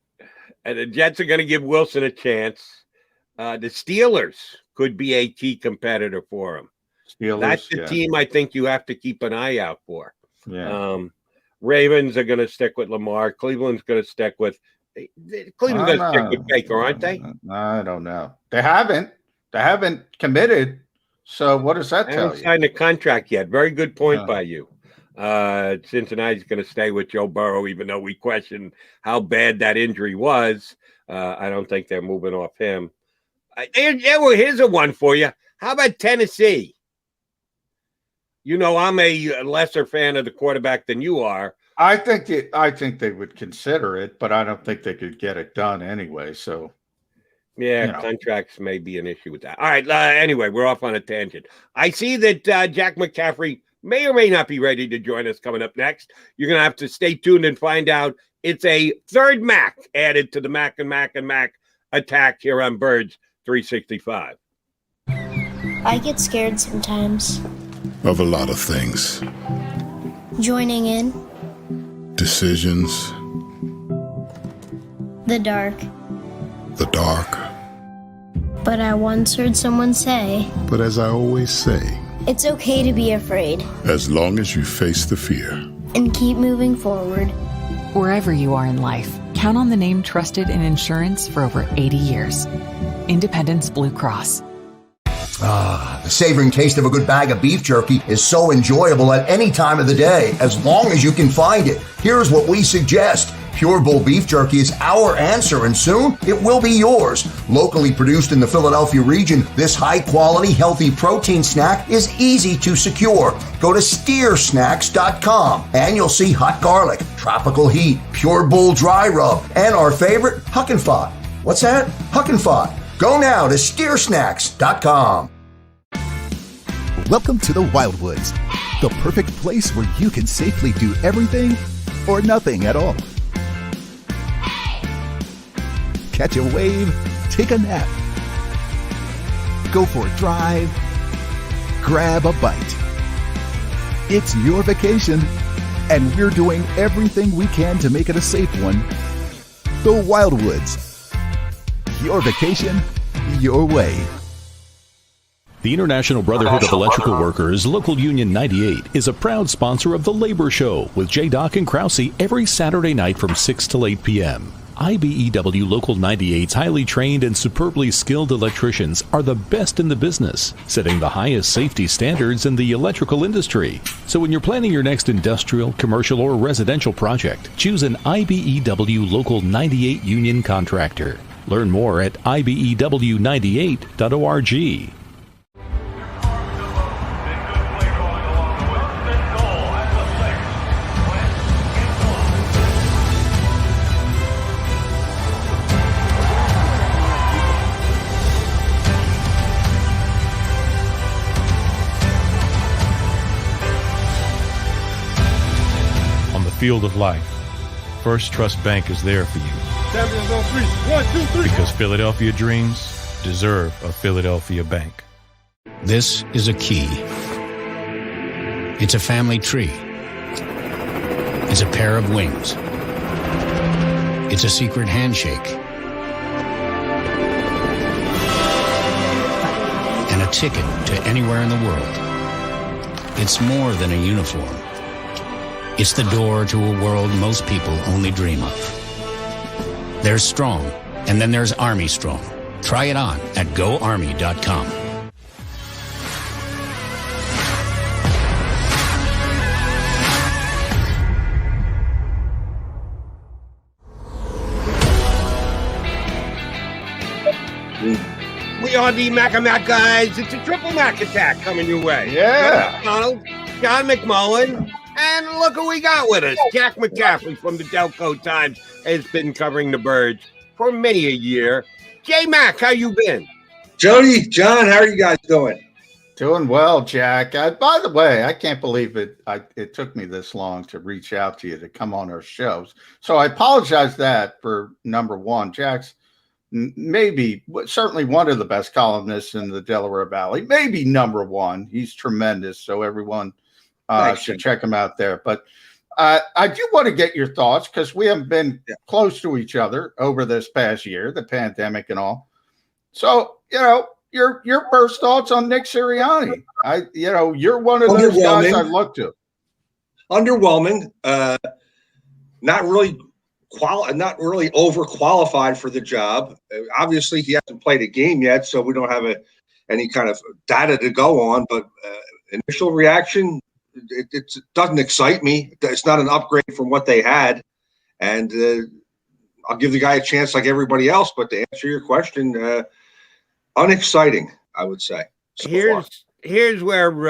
And the Jets are going to give Wilson a chance. The Steelers could be a key competitor for him. That's the team I think you have to keep an eye out for. Yeah. Ravens are going to stick with Lamar. Cleveland's going to stick with Baker, aren't they? I don't know. They haven't committed. So what does that tell you? Signed a contract yet. Very good point by you. Cincinnati's going to stay with Joe Burrow, even though we question how bad that injury was. I don't think they're moving off him. Here's a one for you. How about Tennessee? You know, I'm a lesser fan of the quarterback than you are. I think they would consider it, but I don't think they could get it done anyway. So, contracts may be an issue with that. All right. Anyway, we're off on a tangent. I see that Jack McCaffrey may or may not be ready to join us coming up next. You're going to have to stay tuned and find out. It's a third Mac added to the Mac and Mac and Mac attack here on Birds 365. I get scared sometimes. Of a lot of things. Joining in. Decisions. The dark. The dark. But I once heard someone say, but as I always say, it's okay to be afraid. As long as you face the fear. And keep moving forward. Wherever you are in life, count on the name trusted in insurance for over 80 years. Independence Blue Cross. The savoring taste of a good bag of beef jerky is so enjoyable at any time of the day, as long as you can find it. Here's what we suggest. Pure Bull Beef Jerky is our answer, and soon it will be yours. Locally produced in the Philadelphia region, this high-quality, healthy protein snack is easy to secure. Go to steersnacks.com, and you'll see hot garlic, tropical heat, Pure Bull dry rub, and our favorite, Huck and Fod. What's that? Huck and Fod. Go now to steersnacks.com. Welcome to the Wildwoods, the perfect place where you can safely do everything or nothing at all. Catch a wave, take a nap, go for a drive, grab a bite. It's your vacation, and we're doing everything we can to make it a safe one. The Wildwoods. Your vacation, your way. The International Brotherhood of Electrical Workers, Local Union 98, is a proud sponsor of The Labor Show with J. Doc and Krause every Saturday night from 6 to 8 p.m. IBEW Local 98's highly trained and superbly skilled electricians are the best in the business, setting the highest safety standards in the electrical industry. So when you're planning your next industrial, commercial, or residential project, choose an IBEW Local 98 union contractor. Learn more at ibew98.org. On the field of life, First Trust Bank is there for you. Champions on three. 1, 2, 3. Because Philadelphia dreams deserve a Philadelphia bank. This is a key. It's a family tree. It's a pair of wings. It's a secret handshake. And a ticket to anywhere in the world. It's more than a uniform. It's the door to a world most people only dream of. There's Strong, and then there's Army Strong. Try it on at GoArmy.com. We are the Mac and Mac guys. It's a triple Mac attack coming your way. Yeah. John McMullen And look who we got with us. Jack McCaffrey from the Delco Times has been covering the Birds for many a year. J-Mac, how you been? Jody, John, how are you guys doing? Doing well, Jack. By the way, I can't believe it. It took me this long to reach out to you to come on our shows. So I apologize for number one. Jack's certainly one of the best columnists in the Delaware Valley. Maybe number one. He's tremendous. So everyone should check him out there. But I do want to get your thoughts because we haven't been close to each other over this past year, the pandemic and all. So, your first thoughts on Nick Sirianni. You're one of those guys I look to. Underwhelming. Not really overqualified for the job. Obviously, he hasn't played a game yet, so we don't have any kind of data to go on. But initial reaction, it doesn't excite me. It's not an upgrade from what they had, and I'll give the guy a chance like everybody else. But to answer your question, unexciting, I would say. Here's where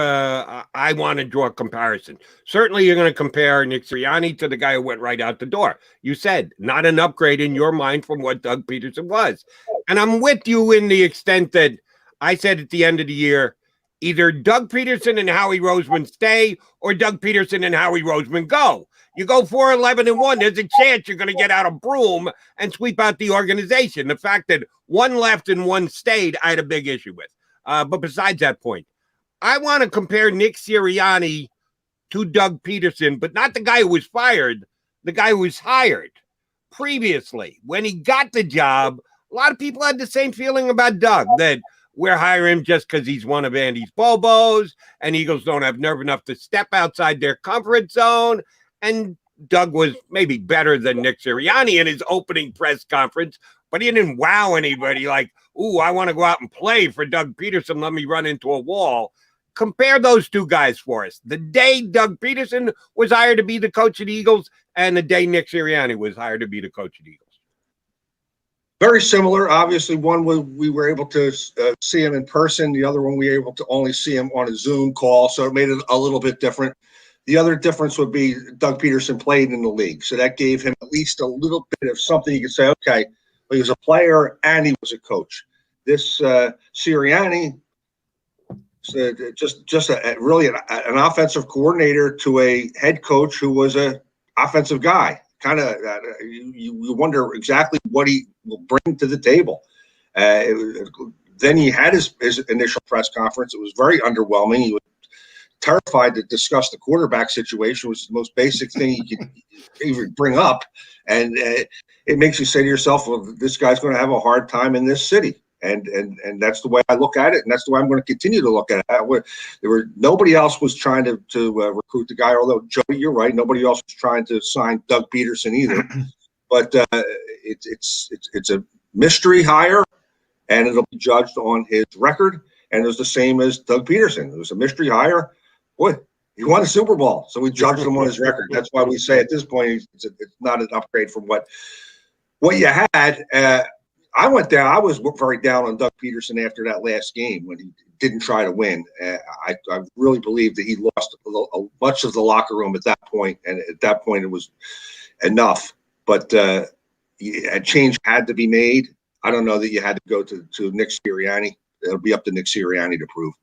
I want to draw a comparison. Certainly, you're going to compare Nick Sirianni to the guy who went right out the door. You said not an upgrade in your mind from what Doug Peterson was. And I'm with you in the extent that I said at the end of the year, either Doug Peterson and Howie Roseman stay or Doug Peterson and Howie Roseman go. You go 4-11-1, there's a chance you're going to get out a broom and sweep out the organization. The fact that one left and one stayed, I had a big issue with. But besides that point, I want to compare Nick Sirianni to Doug Peterson, but not the guy who was fired, the guy who was hired previously. When he got the job, a lot of people had the same feeling about Doug, that we're hiring him just because he's one of Andy's Bobos, and Eagles don't have nerve enough to step outside their comfort zone. And Doug was maybe better than Nick Sirianni in his opening press conference, but he didn't wow anybody like, ooh, I want to go out and play for Doug Peterson. Let me run into a wall. Compare those two guys for us. The day Doug Peterson was hired to be the coach of the Eagles and the day Nick Sirianni was hired to be the coach of the Eagles. Very similar. Obviously, one we were able to see him in person. The other one we were able to only see him on a Zoom call, so it made it a little bit different. The other difference would be Doug Peterson played in the league, so that gave him at least a little bit of something you could say, okay, well, he was a player and he was a coach. This Sirianni, just really an offensive coordinator to a head coach who was an offensive guy. Kind of, you wonder exactly what he will bring to the table. Then he had his initial press conference. It was very underwhelming. He was terrified to discuss the quarterback situation, which is the most basic thing you could even bring up. And it makes you say to yourself, well, this guy's going to have a hard time in this city. And that's the way I look at it, and that's the way I'm going to continue to look at it. Nobody else was trying to recruit the guy, although, Joey, you're right, nobody else was trying to sign Doug Peterson either. But it's a mystery hire, and it'll be judged on his record, and it was the same as Doug Peterson. It was a mystery hire. Boy, he won a Super Bowl, so we judged him on his record. That's why we say at this point it's not an upgrade from what you had. I went down. I was very down on Doug Peterson after that last game when he didn't try to win. I really believe that he lost much of the locker room at that point, and at that point it was enough. But a change had to be made. I don't know that you had to go to Nick Sirianni. It'll be up to Nick Sirianni to prove.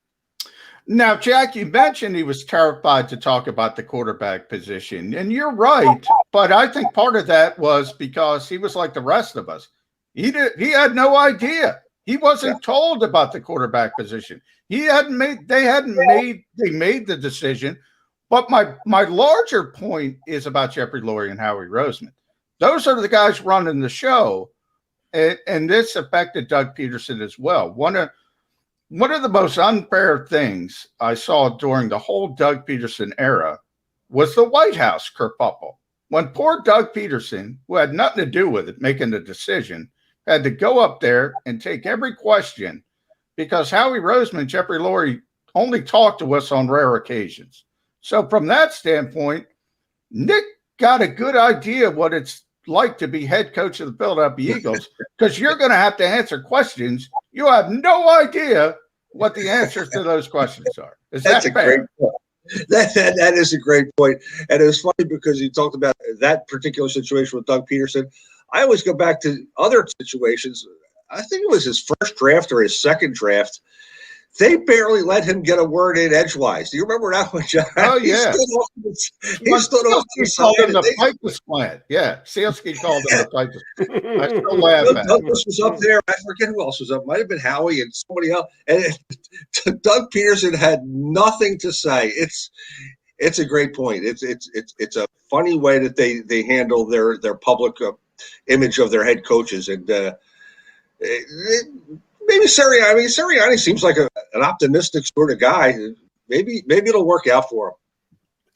Now, Jack, you mentioned he was terrified to talk about the quarterback position, and you're right. But I think part of that was because he was like the rest of us. He had no idea. He wasn't told about the quarterback position. They made the decision. But my larger point is about Jeffrey Lurie and Howie Roseman. Those are the guys running the show, and this affected Doug Peterson as well. One of the most unfair things I saw during the whole Doug Peterson era was the White House kerfuffle. When poor Doug Peterson, who had nothing to do with it, making the decision, had to go up there and take every question because Howie Roseman, Jeffrey Lurie only talked to us on rare occasions. So from that standpoint, Nick got a good idea of what it's like to be head coach of the Philadelphia Eagles because you're going to have to answer questions. You have no idea what the answers to those questions are. Is that fair? That is a great point. And it was funny because you talked about that particular situation with Doug Peterson. I always go back to other situations. I think it was his first draft or his second draft. They barely let him get a word in edgewise. Do you remember that one, John? Oh, yeah. He stood off to the side. Called him the Pipers plant. Yeah, Sealski called him the Pipers. I still laugh at it. Douglas was up there. I forget who else was up. Might have been Howie and somebody else. And Doug Peterson had nothing to say. It's a great point. It's a funny way that they handle their public image of their head coaches. And maybe Sirianni. I mean, Sirianni seems like an optimistic sort of guy. Maybe it'll work out for him.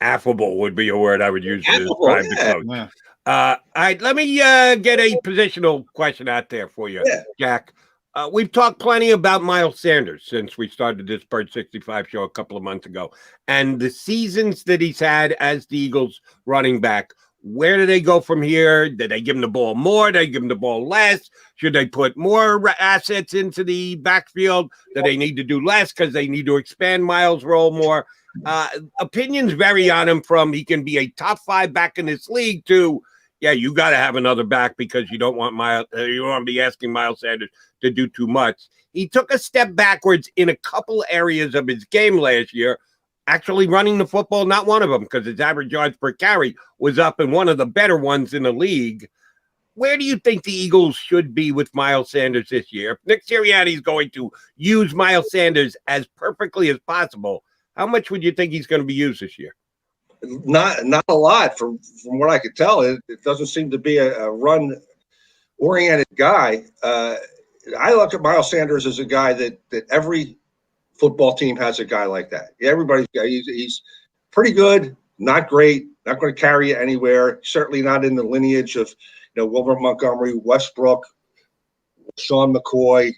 Affable would be a word I would use to describe the coach. Yeah. All right, let me get a positional question out there for you, Jack. We've talked plenty about Miles Sanders since we started this Bird 65 show a couple of months ago, and the seasons that he's had as the Eagles running back. Where do they go from here? Did they give him the ball more? Did they give him the ball less? Should they put more assets into the backfield? Do they need to do less because they need to expand Miles' role more? Opinions vary on him from he can be a top 5 back in this league to, yeah, you got to have another back because you don't want you don't want to be asking Miles Sanders to do too much. He took a step backwards in a couple areas of his game last year. Actually running the football, not one of them, because his average yards per carry was up in one of the better ones in the league. Where do you think the Eagles should be with Miles Sanders this year? If Nick Sirianni is going to use Miles Sanders as perfectly as possible, how much would you think he's going to be used this year? Not a lot from what I could tell. It doesn't seem to be a run-oriented guy. I look at Miles Sanders as a guy that every football team has a guy like that. Everybody's got. He's pretty good, not great, not going to carry you anywhere. Certainly not in the lineage of Wilbert Montgomery, Westbrook, Sean McCoy,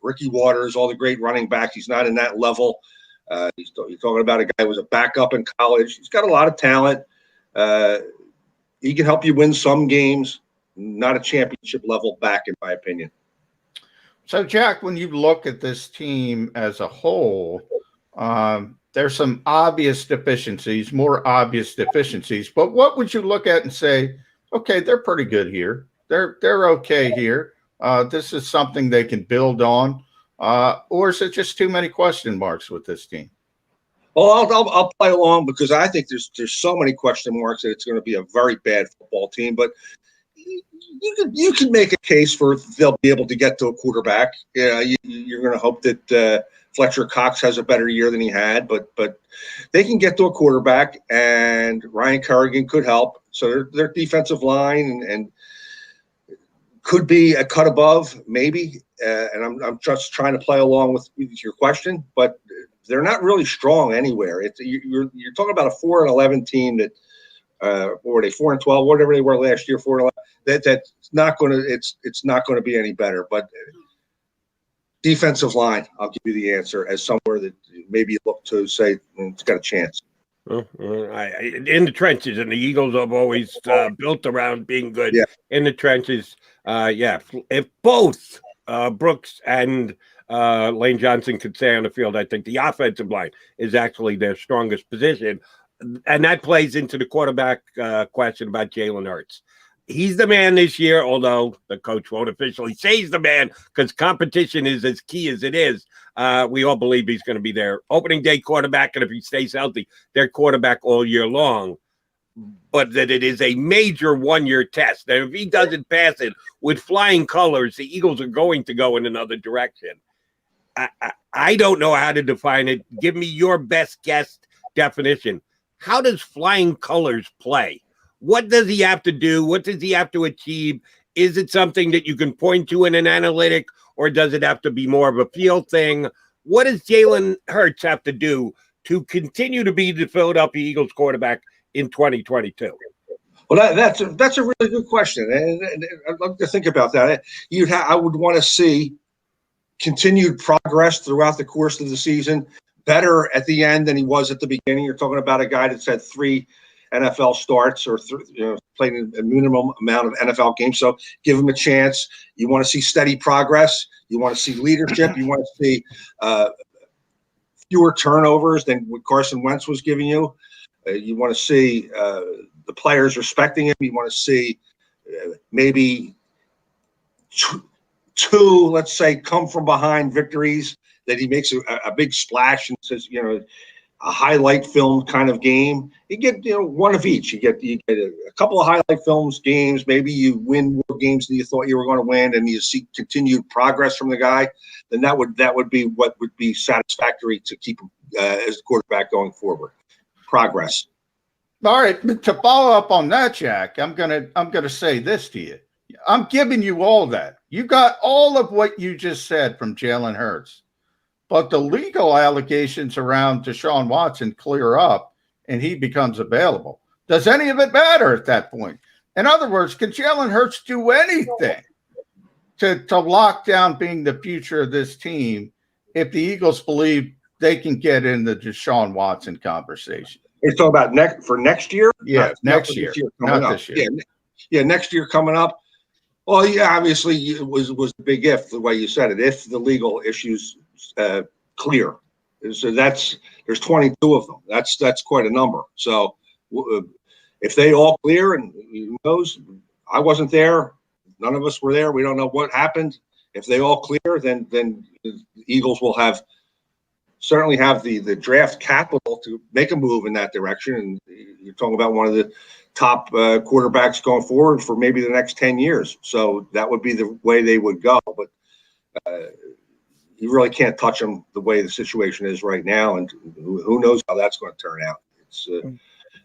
Ricky Waters, all the great running backs. He's not in that level. You're talking about a guy who was a backup in college. He's got a lot of talent. He can help you win some games. Not a championship level back, in my opinion. So, Jack, when you look at this team as a whole, there's some obvious deficiencies, more obvious deficiencies. But what would you look at and say, okay, they're pretty good here. They're okay here. This is something they can build on. Or is it just too many question marks with this team? Well, I'll play along because I think there's so many question marks that it's going to be a very bad football team. But you can make a case for they'll be able to get to a quarterback. You're going to hope that Fletcher Cox has a better year than he had, but they can get to a quarterback, and Ryan Kerrigan could help. So their defensive line and could be a cut above, maybe. And I'm just trying to play along with your question, but they're not really strong anywhere. You're talking about a 4-11 team that, or were they 4-12, whatever they were last year, 4-11. That's not going to. It's not going to be any better. But defensive line, I'll give you the answer as somewhere that maybe you look to say it's got a chance. In the trenches, and the Eagles have always built around being good in the trenches. If both Brooks and Lane Johnson could stay on the field, I think the offensive line is actually their strongest position. And that plays into the quarterback question about Jalen Hurts. He's the man this year, although the coach won't officially say he's the man because competition is as key as it is. We all believe he's going to be their opening day quarterback, and if he stays healthy, their quarterback all year long. But that it is a major one-year test. And if he doesn't pass it with flying colors, the Eagles are going to go in another direction. I don't know how to define it. Give me your best guess definition. How does flying colors play? What does he have to do? What does he have to achieve? Is it something that you can point to in an analytic, or does it have to be more of a field thing? What does Jalen Hurts have to do to continue to be the Philadelphia Eagles quarterback in 2022? Well, that's a really good question, and I'd love to think about that. I would want to see continued progress throughout the course of the season, better at the end than he was at the beginning. You're talking about a guy that's had 3 NFL starts or played a minimum amount of NFL games. So give him a chance. You want to see steady progress. You want to see leadership. You want to see fewer turnovers than what Carson Wentz was giving you. You want to see the players respecting him. You want to see maybe two, let's say, come from behind victories that he makes a big splash and says, a highlight film kind of game. You get, one of each. You get a couple of highlight films games. Maybe you win more games than you thought you were going to win, and you see continued progress from the guy. Then that would be what would be satisfactory to keep him as the quarterback going forward. Progress. All right. To follow up on that, Jack, I'm gonna say this to you. I'm giving you all that. You got all of what you just said from Jalen Hurts. But the legal allegations around Deshaun Watson clear up and he becomes available. Does any of it matter at that point? In other words, can Jalen Hurts do anything to lock down being the future of this team if the Eagles believe they can get in the Deshaun Watson conversation? You're talking about next year? Yeah, next year. Not this year. Yeah, next year coming up. Well, yeah, obviously it was a big if, the way you said it, if the legal issues clear. So there's 22 of them. That's quite a number. So if they all clear, and who knows, I wasn't there, none of us were there, we don't know what happened. If they all clear, then the Eagles will certainly have the draft capital to make a move in that direction. And you're talking about one of the top quarterbacks going forward for maybe the next 10 years. So that would be the way they would go. But you really can't touch them the way the situation is right now. And who knows how that's going to turn out. It's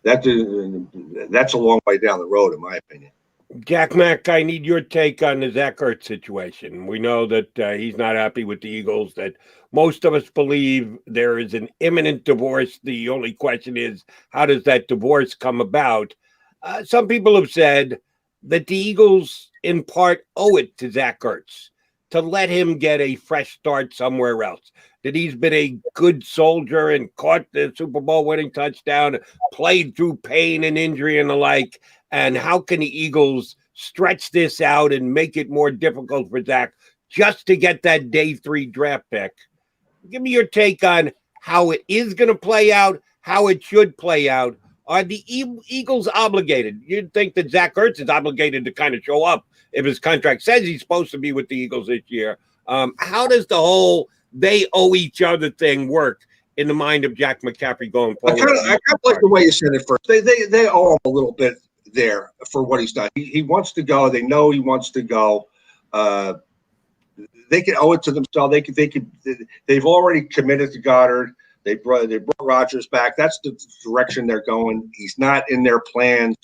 that's a long way down the road, in my opinion. Jack Mack, I need your take on the Zach Ertz situation. We know that he's not happy with the Eagles, that most of us believe there is an imminent divorce. The only question is, how does that divorce come about? Some people have said that the Eagles, in part, owe it to Zach Ertz to let him get a fresh start somewhere else. That he's been a good soldier and caught the Super Bowl winning touchdown, played through pain and injury and the like. And how can the Eagles stretch this out and make it more difficult for Zach just to get that day 3 draft pick? Give me your take on how it is going to play out, how it should play out. Are the Eagles obligated? You'd think that Zach Ertz is obligated to kind of show up if his contract says he's supposed to be with the Eagles this year. How does the whole they owe each other thing work in the mind of Jack McCaffrey going forward? I kind of like the way you said it first. They owe him a little bit there for what he's done. He wants to go. They know he wants to go. They can owe it to themselves. They've already committed to Goddard. They brought Rodgers back. That's the direction they're going. He's not in their plans.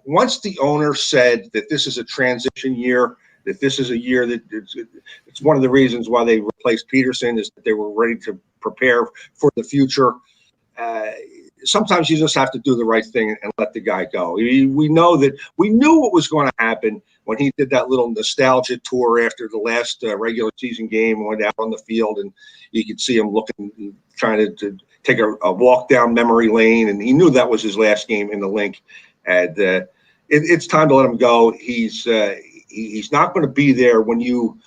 Once the owner said that this is a transition year, that this is a year that it's one of the reasons why they replaced Peterson, is that they were ready to prepare for the future. Sometimes you just have to do the right thing and let the guy go. We knew what was going to happen when he did that little nostalgia tour after the last regular season game, went out on the field, and you could see him looking, trying to take a walk down memory lane, and he knew that was his last game in the Link. And it's time to let him go. He's not going to be there when you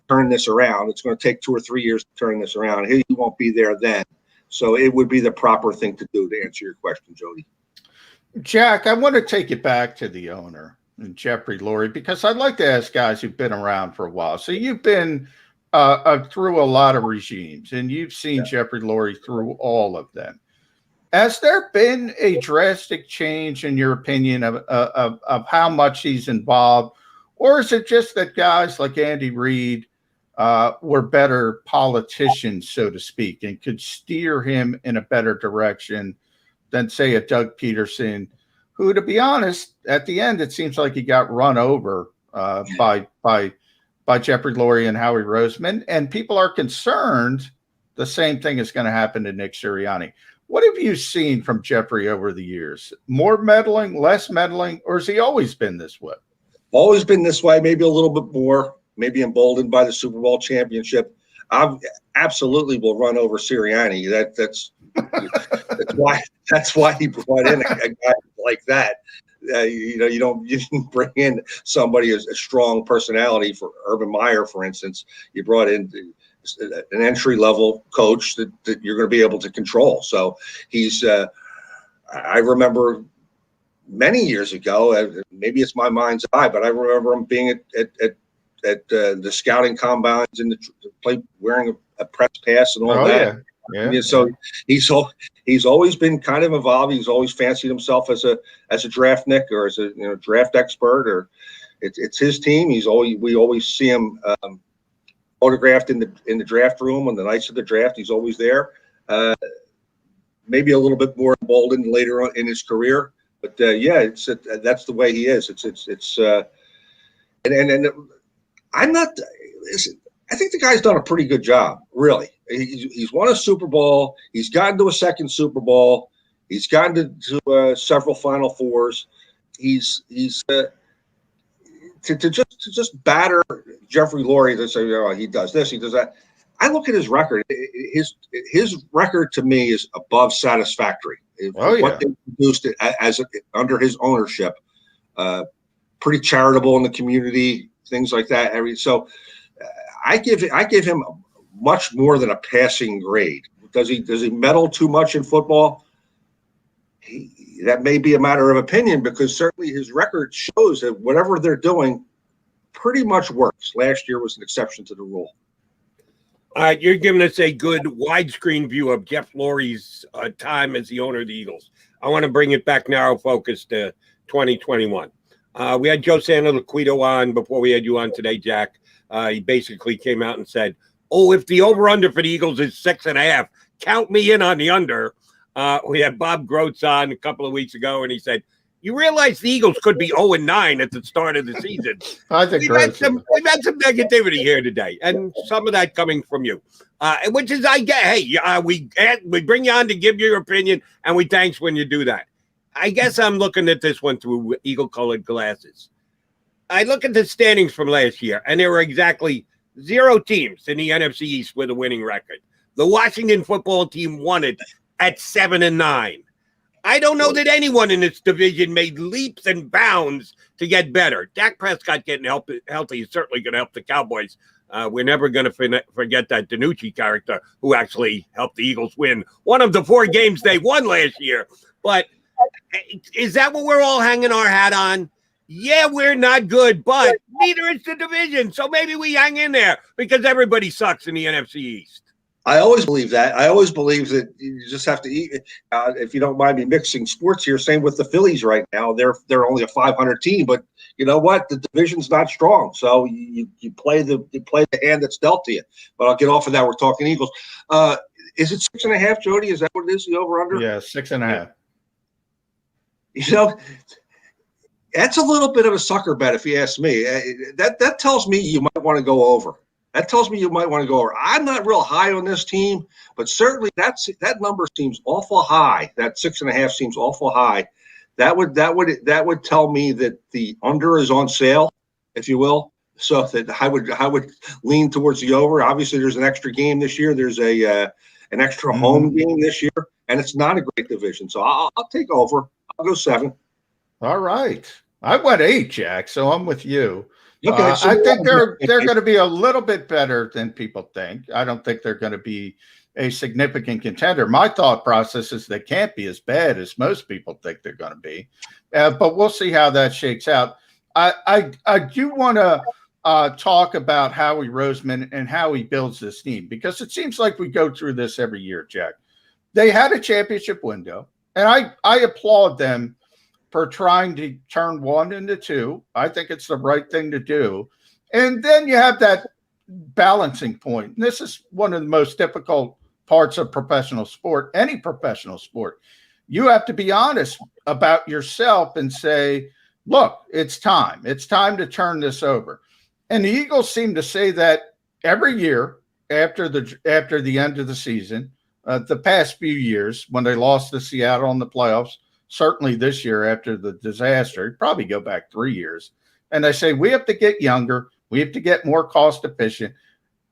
turn this around. It's going to take 2 or 3 years to turn this around. He won't be there then. So it would be the proper thing to do, to answer your question, Jody. Jack, I want to take it back to the owner, Jeffrey Lurie, because I'd like to ask guys who've been around for a while. So you've been through a lot of regimes, and you've seen Jeffrey Lurie through all of them. Has there been a drastic change in your opinion of how much he's involved, or is it just that guys like Andy Reid were better politicians, so to speak, and could steer him in a better direction than, say, a Doug Peterson, who, to be honest, at the end, it seems like he got run over by Jeffrey Lurie and Howie Roseman, and people are concerned the same thing is going to happen to Nick Sirianni. What have you seen from Jeffrey over the years? More meddling, less meddling, or has he always been this way? Always been this way, maybe a little bit more. Maybe emboldened by the Super Bowl championship. I absolutely will run over Sirianni. That's why he brought in a guy like that. You didn't bring in somebody as a strong personality for Urban Meyer, for instance. You brought in an entry-level coach that you're going to be able to control. So he's I remember many years ago, maybe it's my mind's eye, but I remember him being at the scouting combines in the play wearing a press pass and all that. Yeah. So he's always been kind of involved. He's always fancied himself as a draftnik or as a draft expert, or it's his team. We always see him photographed in the draft room on the nights of the draft. He's always there. Maybe a little bit more emboldened later on in his career, but that's the way he is. And I'm not. Listen, I think the guy's done a pretty good job, really. He's won a Super Bowl. He's gotten to a second Super Bowl. He's gotten to several Final Fours. He's to just batter Jeffrey Lurie to say, he does this, he does that. I look at his record. His record to me is above satisfactory. What they produced under his ownership, pretty charitable in the community, things like that. So I give him much more than a passing grade. Does he meddle too much in football? That may be a matter of opinion, because certainly his record shows that whatever they're doing pretty much works. Last year was an exception to the rule. All right, you're giving us a good widescreen view of Jeff Lurie's time as the owner of the Eagles. I want to bring it back narrow focus to 2021. We had Joe Santoliquito on before we had you on today, Jack. He basically came out and said, if the over-under for the Eagles is 6.5, count me in on the under. We had Bob Groats on a couple of weeks ago, and he said, you realize the Eagles could be 0-9 at the start of the season. I think we've had some negativity here today, and some of that coming from you, which is, I get, hey, we bring you on to give your opinion, and we thanks when you do that. I guess I'm looking at this one through eagle-colored glasses. I look at the standings from last year, and there were exactly 0 teams in the NFC East with a winning record. The Washington football team won it at 7-9. I don't know that anyone in this division made leaps and bounds to get better. Dak Prescott getting healthy is certainly going to help the Cowboys. We're never going to forget that DiNucci character who actually helped the Eagles win one of the 4 games they won last year. But is that what we're all hanging our hat on? Yeah, we're not good, but neither is the division. So maybe we hang in there because everybody sucks in the NFC East. I always believe that. I always believe that you just have to eat. If you don't mind me mixing sports here, same with the Phillies right now. They're only a 500 team, but you know what? The division's not strong, so you play the hand that's dealt to you. But I'll get off of that. We're talking Eagles. Is it 6.5, Jody? Is that what it is? The over under? Yeah, 6.5. You know, that's a little bit of a sucker bet, if you ask me. That tells me you might want to go over. That tells me you might want to go over. I'm not real high on this team, but certainly that number seems awful high. That 6.5 seems awful high. That would tell me that the under is on sale, if you will. So that I would lean towards the over. Obviously, there's an extra game this year. There's an extra home game this year, and it's not a great division. So I'll take over. I'll go 7. All right. I went 8, Jack, so I'm with you. Okay, so I think they're going to be a little bit better than people think. I don't think they're going to be a significant contender. My thought process is they can't be as bad as most people think they're going to be, but we'll see how that shakes out. I do want to talk about Howie Roseman and how he builds this team, because it seems like we go through this every year, Jack. They had a championship window, and I applaud them for trying to turn 1 into 2. I think it's the right thing to do. And then you have that balancing point. And this is one of the most difficult parts of professional sport, any professional sport. You have to be honest about yourself and say, look, it's time. It's time to turn this over. And the Eagles seem to say that every year after the end of the season, the past few years when they lost to Seattle in the playoffs, certainly this year after the disaster, probably go back 3 years. And they say, we have to get younger. We have to get more cost efficient.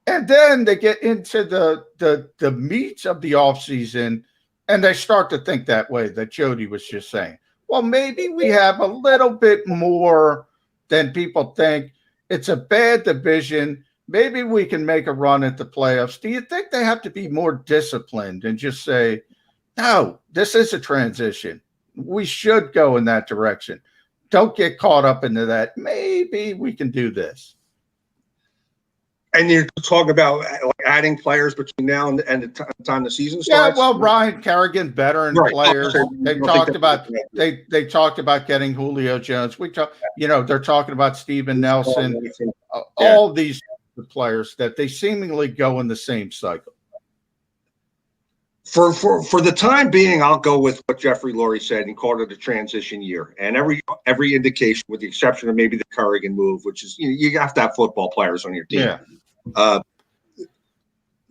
And then they get into the meats of the offseason, and they start to think that way that Jody was just saying. Well, maybe we have a little bit more than people think. It's a bad division. maybe we can make a run at the playoffs. Do you think they have to be more disciplined and just say, no, this is a transition. We should go in that direction. Don't get caught up into that. Maybe we can do this. And you're talking about like adding players between now and the time the season starts. Yeah, well, Ryan Kerrigan, veteran players. They talked about getting Julio Jones. They're talking about Steven Nelson. All these players that they seemingly go in the same cycle. For the time being, I'll go with what Jeffrey Lurie said and called it a transition year. And every indication, with the exception of maybe the Kerrigan move, which is you have to have football players on your team. Yeah. The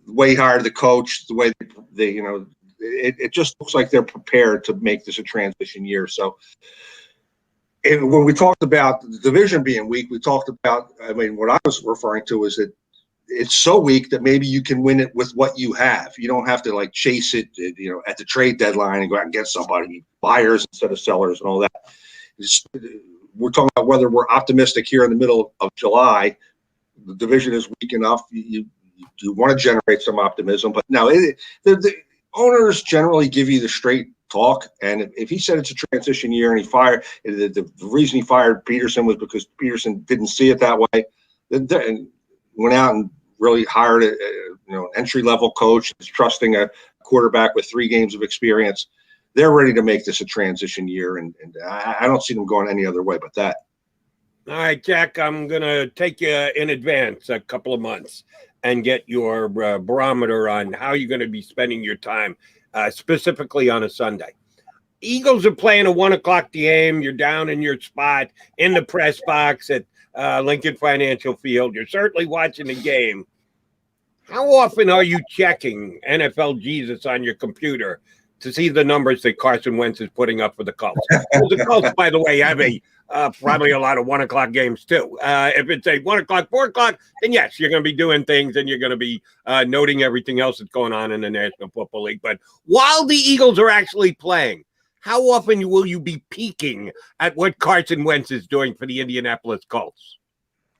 way he hired the coach, the way they it just looks like they're prepared to make this a transition year. So when we talked about the division being weak, we talked about, what I was referring to is that it's so weak that maybe you can win it with what you have. You don't have to chase it, at the trade deadline and go out and get somebody, buyers instead of sellers and all that. We're talking about whether we're optimistic here in the middle of July. The division is weak enough. You want to generate some optimism, but no, the owners generally give you the straight talk. And if he said it's a transition year and he fired, the reason he fired Peterson was because Peterson didn't see it that way. And went out and really hired an entry-level coach, trusting a quarterback with 3 games of experience. They're ready to make this a transition year, and I don't see them going any other way but that. All right, Jack, I'm going to take you in advance a couple of months and get your barometer on how you're going to be spending your time, specifically on a Sunday. Eagles are playing a 1 o'clock game. You're down in your spot in the press box at Lincoln Financial Field. You're certainly watching the game. How often are you checking NFL Jesus on your computer to see the numbers that Carson Wentz is putting up for the Colts? The Colts, by the way, have probably a lot of 1 o'clock games too. If it's a 1 o'clock, 4 o'clock, then yes, you're going to be doing things and you're going to be noting everything else that's going on in the National Football League. But while the Eagles are actually playing, how often will you be peeking at what Carson Wentz is doing for the Indianapolis Colts?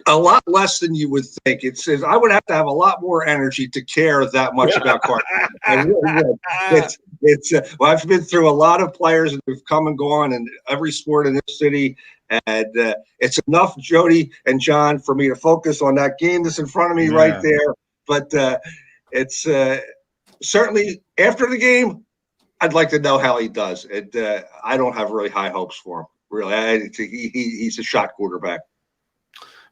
A lot less than you would think. It says I would have to have a lot more energy to care that much about Carson. I really would. Well, I've been through a lot of players who've come and gone in every sport in this city, and it's enough, Jody and John, for me to focus on that game that's in front of me right there. But it's certainly after the game, I'd like to know how he does. And I don't have really high hopes for him. Really, he's a shot quarterback.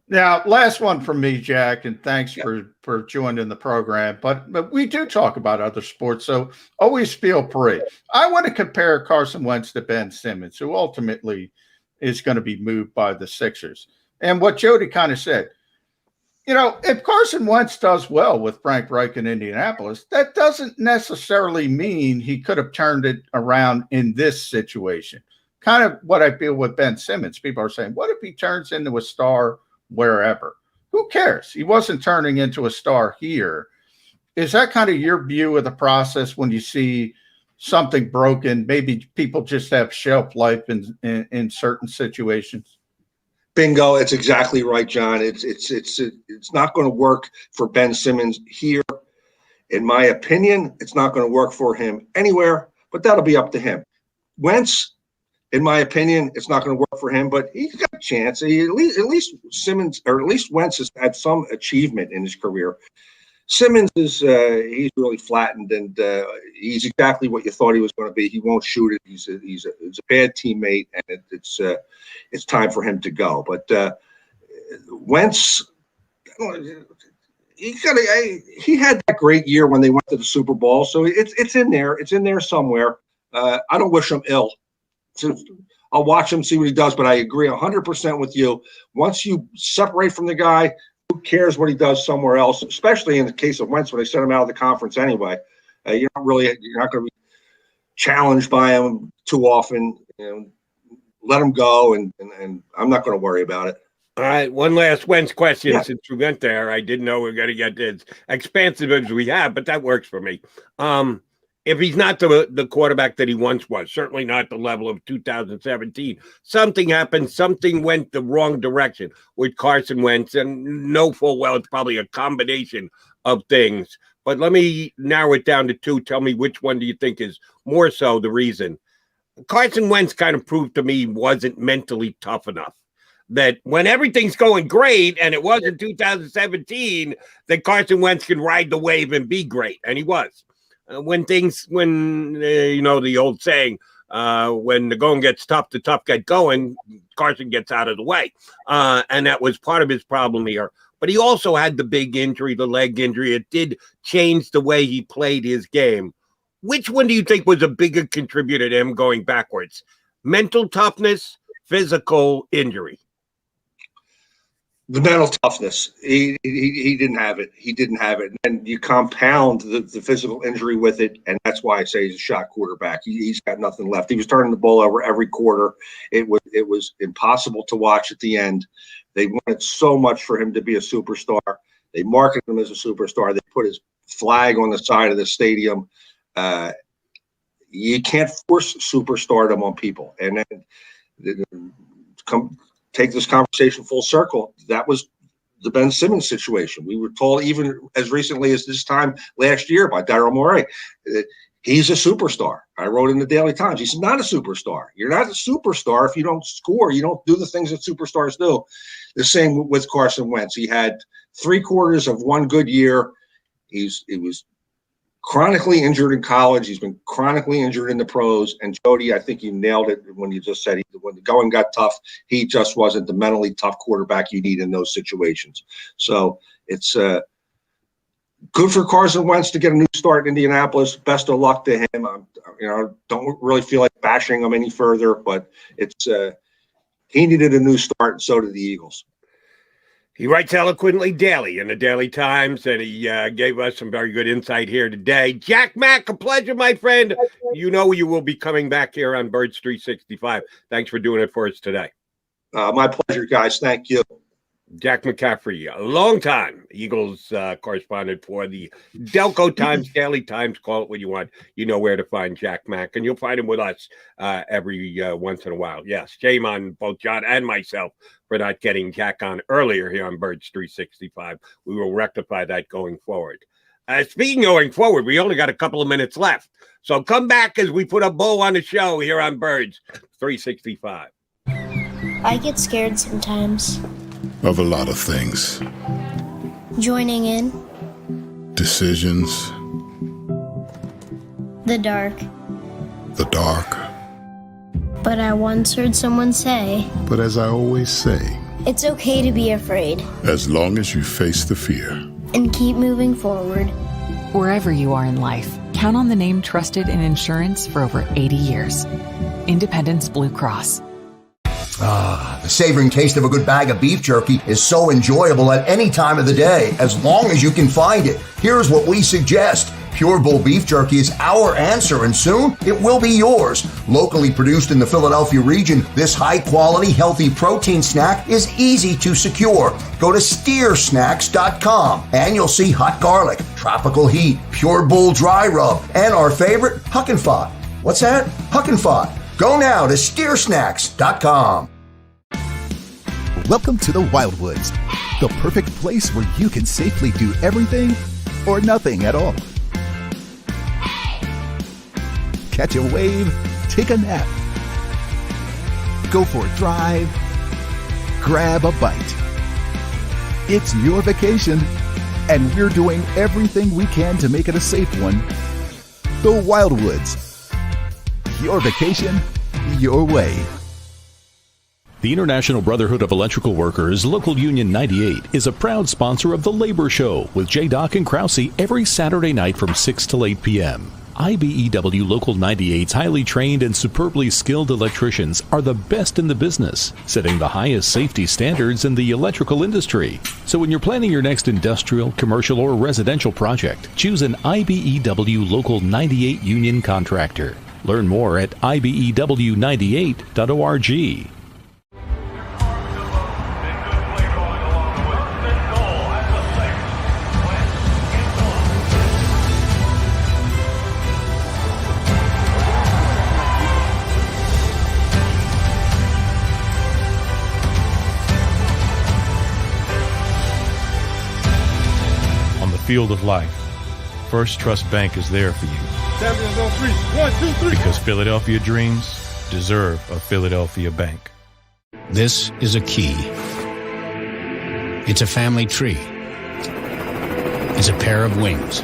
Now, last one from me, Jack, and thanks for joining the program. But we do talk about other sports, so always feel free. I want to compare Carson Wentz to Ben Simmons, who ultimately is going to be moved by the Sixers. And what Jody kind of said, if Carson Wentz does well with Frank Reich in Indianapolis, that doesn't necessarily mean he could have turned it around in this situation. Kind of what I feel with Ben Simmons. People are saying, what if he turns into a star wherever? Who cares? He wasn't turning into a star here. Is that kind of your view of the process when you see something broken? Maybe people just have shelf life in certain situations. Bingo. It's exactly right, John. It's not going to work for Ben Simmons here. In my opinion, it's not going to work for him anywhere, but that'll be up to him. Wentz, in my opinion, it's not going to work for him, but he's got a chance. At least Simmons, or at least Wentz, has had some achievement in his career. Simmons is he's really flattened, and he's exactly what you thought he was going to be. He won't shoot it. He's a bad teammate, and it's time for him to go. But Wentz, he had that great year when they went to the Super Bowl, so it's in there. It's in there somewhere. I don't wish him ill. So I'll watch him, see what he does, but I agree 100% with you. Once you separate from the guy, who cares what he does somewhere else, especially in the case of Wentz when they sent him out of the conference anyway. You're not going to be challenged by him too often. Let him go, and I'm not going to worry about it. All right, one last Wentz question since we went there. I didn't know we were going to get as expansive as we have, but that works for me. if he's not the quarterback that he once was, certainly not the level of 2017, something happened, something went the wrong direction with Carson Wentz, and know full well it's probably a combination of things. But let me narrow it down to two. Tell me which one do you think is more so the reason. Carson Wentz kind of proved to me he wasn't mentally tough enough. That when everything's going great, and it was in 2017, that Carson Wentz can ride the wave and be great, and he was. When you know the old saying, when the going gets tough, the tough get going, Carson gets out of the way. And that was part of his problem here. But he also had the big injury, the leg injury. It did change the way he played his game. Which one do you think was a bigger contributor to him going backwards? Mental toughness, physical injury? The mental toughness. He didn't have it. He didn't have it. And you compound the physical injury with it, and that's why I say he's a shot quarterback. He's got nothing left. He was turning the ball over every quarter. It was impossible to watch at the end. They wanted so much for him to be a superstar. They marketed him as a superstar. They put his flag on the side of the stadium. You can't force superstardom on people. And then take this conversation full circle. That was the Ben Simmons situation. We were told even as recently as this time last year by Daryl Morey that he's a superstar. I wrote in the Daily Times. He's not a superstar. You're not a superstar if you don't score. You don't do the things that superstars do. The same with Carson Wentz. He had 3 quarters of one good year. He was chronically injured in college. He's been chronically injured in the pros. And Jody, I think you nailed it when you just said when the going got tough, he just wasn't the mentally tough quarterback you need in those situations. So it's good for Carson Wentz to get a new start in Indianapolis. Best of luck to him. Don't really feel like bashing him any further, but it's he needed a new start, and so did the Eagles. He writes eloquently daily in the Daily Times, and he gave us some very good insight here today. Jack Mack, a pleasure, my friend. You know you will be coming back here on Birds 365. Thanks for doing it for us today. My pleasure, guys. Thank you. Jack McCaffrey, a long-time Eagles correspondent for the Delco Times, Daily Times, call it what you want. You know where to find Jack Mack, and you'll find him with us every once in a while. Yes, shame on both John and myself for not getting Jack on earlier here on Birds 365. We will rectify that going forward. Speaking going forward, we only got a couple of minutes left. So come back as we put a bow on the show here on Birds 365. I get scared sometimes. Of a lot of things. Joining in. Decisions. The dark. The dark. But I once heard someone say, But as I always say, it's okay to be afraid. as long as you face the fear. And keep moving forward. Wherever you are in life, count on the name trusted in insurance for over 80 years. Independence Blue Cross. The savoring taste of a good bag of beef jerky is so enjoyable at any time of the day, as long as you can find it. Here's what we suggest. Pure Bull Beef Jerky is our answer, and soon it will be yours. Locally produced in the Philadelphia region, this high-quality, healthy protein snack is easy to secure. Go to steersnacks.com, and you'll see hot garlic, tropical heat, Pure Bull dry rub, and our favorite, Huck and Fod. What's that? Huck and Fod. Go now to steersnacks.com. Welcome to the Wildwoods, the perfect place where you can safely do everything or nothing at all. Catch a wave, take a nap, go for a drive, grab a bite. It's your vacation, and we're doing everything we can to make it a safe one. The Wildwoods. Your vacation, your way. The International Brotherhood of Electrical Workers, Local Union 98, is a proud sponsor of The Labor Show with J. Doc and Krause every Saturday night from 6 to 8 p.m. IBEW Local 98's highly trained and superbly skilled electricians are the best in the business, setting the highest safety standards in the electrical industry. So when you're planning your next industrial, commercial, or residential project, choose an IBEW Local 98 union contractor. Learn more at ibew98.org. field of life, First Trust Bank is there for you. Champions on three. 1, 2, 3. Because Philadelphia dreams deserve a Philadelphia bank. This is a key. It's a family tree. It's a pair of wings.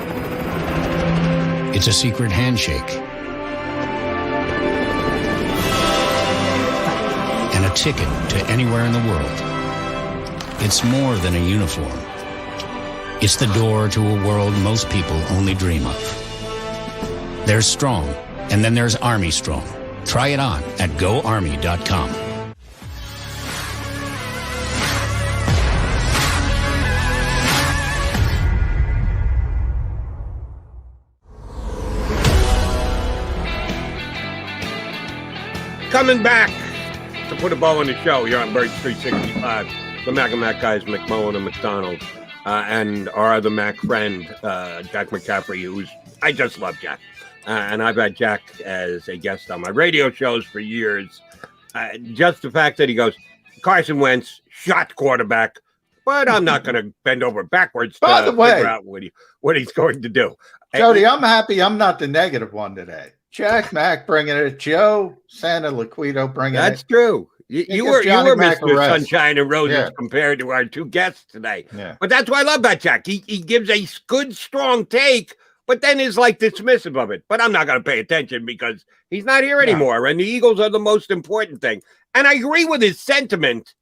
It's a secret handshake. And a ticket to anywhere in the world. It's more than a uniform. It's the door to a world most people only dream of. There's Strong, and then there's Army Strong. Try it on at GoArmy.com. Coming back to put a bow on the show here on Birds 365. The Mac and Mac guys, McMullen and McDonald, and our other Mac friend, Jack McCaffrey, I just love Jack. And I've had Jack as a guest on my radio shows for years. Just the fact that he goes, Carson Wentz, shot quarterback, but I'm not going to bend over backwards By the way, figure out what he's going to do. Jody, I'm happy I'm not the negative one today. Jack Mac bringing it. Joe Santoliquito bringing it. That's true. You were Mr. Sunshine and Roses compared to our two guests today. Yeah. But that's what I love about Jack. He gives a good, strong take, but then is like dismissive of it. But I'm not going to pay attention because he's not here anymore. And the Eagles are the most important thing. And I agree with his sentiment.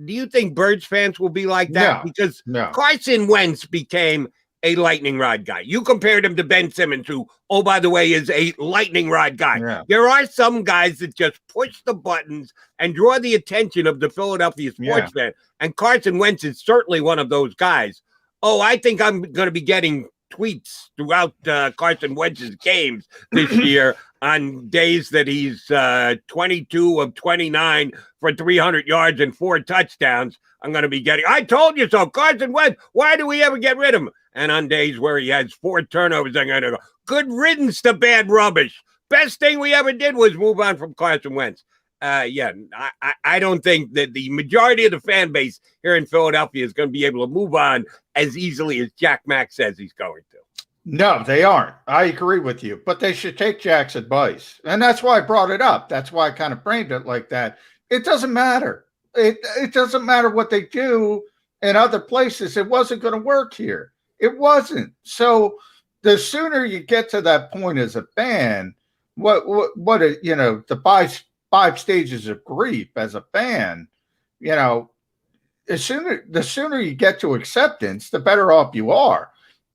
Do you think Birds fans will be like that? Because Carson Wentz became a lightning rod guy. You compared him to Ben Simmons, who, oh, by the way, is a lightning rod guy. Yeah. There are some guys that just push the buttons and draw the attention of the Philadelphia sports fan. And Carson Wentz is certainly one of those guys. Oh, I think I'm going to be getting tweets throughout Carson Wentz's games this year on days that he's 22 of 29 for 300 yards and 4 touchdowns. I'm going to be getting, I told you so, Carson Wentz, why do we ever get rid of him? And on days where he has 4 turnovers, I'm going to go, good riddance to bad rubbish. Best thing we ever did was move on from Carson Wentz. I don't think that the majority of the fan base here in Philadelphia is going to be able to move on as easily as Jack Mack says he's going to. No, they aren't. I agree with you, but they should take Jack's advice. And that's why I brought it up. That's why I kind of framed it like that. It doesn't matter. It doesn't matter what they do in other places. It wasn't going to work here. It wasn't. So the sooner you get to that point as a fan, the five stages of grief as a fan, the sooner you get to acceptance, the better off you are.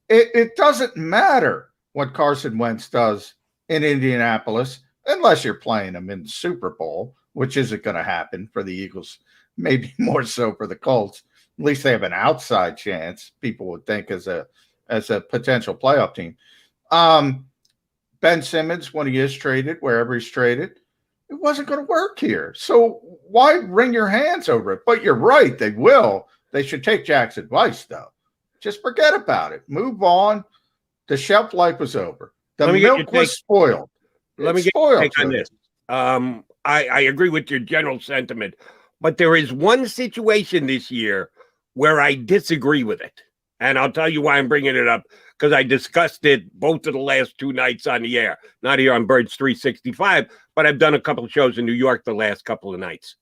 It doesn't matter what Carson Wentz does in Indianapolis, unless you're playing him in the Super Bowl, which isn't going to happen for the Eagles, maybe more so for the Colts. At least they have an outside chance, people would think, as a potential playoff team. Ben Simmons, when he is traded, wherever he's traded, it wasn't going to work here. So why wring your hands over it? But you're right, they will. They should take Jack's advice, though. Just forget about it. Move on. The shelf life was over. The milk was spoiled. Let me get your take on this. I agree with your general sentiment, but there is one situation this year where I disagree with it. And I'll tell you why I'm bringing it up, because I discussed it both of the last 2 nights on the air. Not here on Birds 365, but I've done a couple of shows in New York the last couple of nights.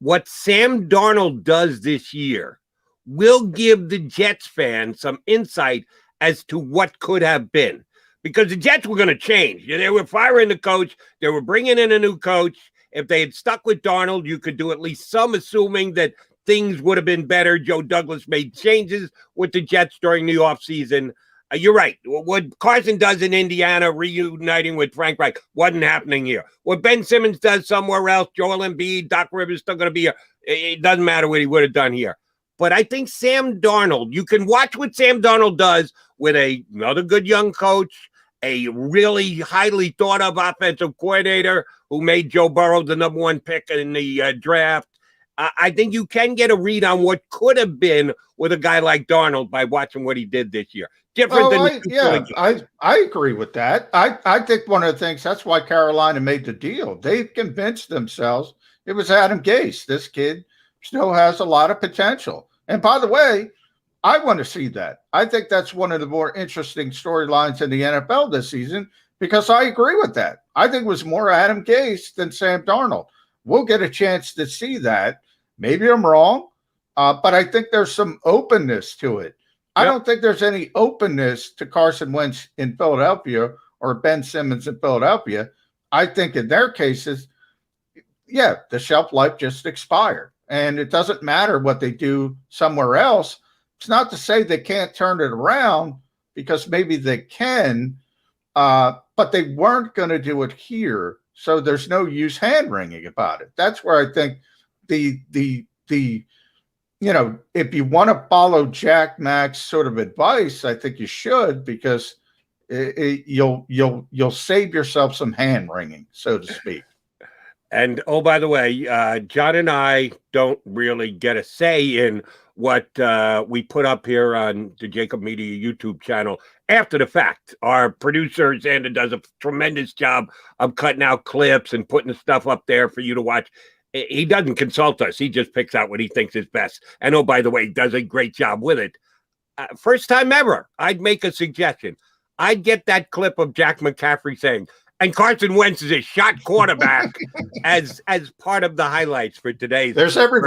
What Sam Darnold does this year will give the Jets fans some insight as to what could have been. Because the Jets were going to change. They were firing the coach. They were bringing in a new coach. If they had stuck with Darnold, you could do at least some assuming that things would have been better. Joe Douglas made changes with the Jets during the offseason. You're right. What Carson does in Indiana, reuniting with Frank Reich, wasn't happening here. What Ben Simmons does somewhere else, Joel Embiid, Doc Rivers still going to be here. It doesn't matter what he would have done here. But I think Sam Darnold, you can watch what Sam Darnold does with another good young coach, a really highly thought of offensive coordinator who made Joe Burrow the number 1 pick in the draft. I think you can get a read on what could have been with a guy like Darnold by watching what he did this year. I agree with that. I think one of the things, that's why Carolina made the deal. They convinced themselves it was Adam Gase. This kid still has a lot of potential. And by the way, I want to see that. I think that's one of the more interesting storylines in the NFL this season because I agree with that. I think it was more Adam Gase than Sam Darnold. We'll get a chance to see that. Maybe I'm wrong, but I think there's some openness to it. I don't think there's any openness to Carson Wentz in Philadelphia or Ben Simmons in Philadelphia. I think in their cases, yeah, the shelf life just expired. And it doesn't matter what they do somewhere else. It's not to say they can't turn it around because maybe they can, but they weren't going to do it here. So there's no use hand-wringing about it. That's where I think the if you want to follow Jack Mack's sort of advice, I think you should because you'll save yourself some hand-wringing, so to speak. And, oh, by the way, John and I don't really get a say in what we put up here on the JAKIB Media YouTube channel after the fact. Our producer, Xander, does a tremendous job of cutting out clips and putting the stuff up there for you to watch. He doesn't consult us. He just picks out what he thinks is best. And, oh, by the way, does a great job with it. First time ever, I'd make a suggestion. I'd get that clip of Jack McCaffrey saying, and Carson Wentz is a shot quarterback as part of the highlights for today. There's every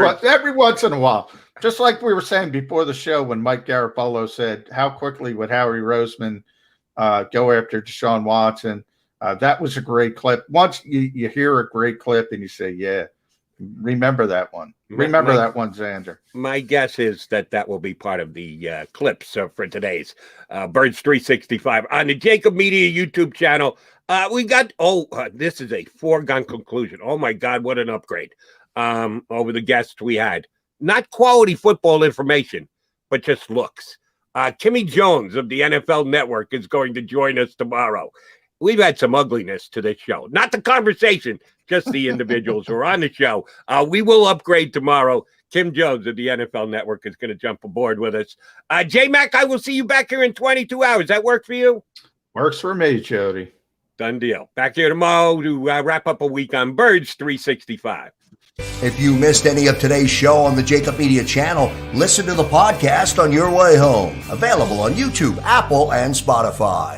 once in a while. Just like we were saying before the show when Mike Garafolo said, how quickly would Howie Roseman go after Deshaun Watson? That was a great clip. Once you hear a great clip and you say, yeah, remember that one. Remember that one, Xander. My guess is that will be part of the clips for today's Birds 365 on the JAKIB Media YouTube channel. We got, this is a foregone conclusion. Oh, my God, what an upgrade over the guests we had. Not quality football information, but just looks. Kimmy Jones of the NFL Network is going to join us tomorrow. We've had some ugliness to this show. Not the conversation, just the individuals who are on the show. We will upgrade tomorrow. Kim Jones of the NFL Network is going to jump aboard with us. J-Mac, I will see you back here in 22 hours. That work for you? Works for me, Jody. Done deal. Back here tomorrow to wrap up a week on Birds 365. If you missed any of today's show on the JAKIB Media channel, listen to the podcast on your way home. Available on YouTube, Apple, and Spotify.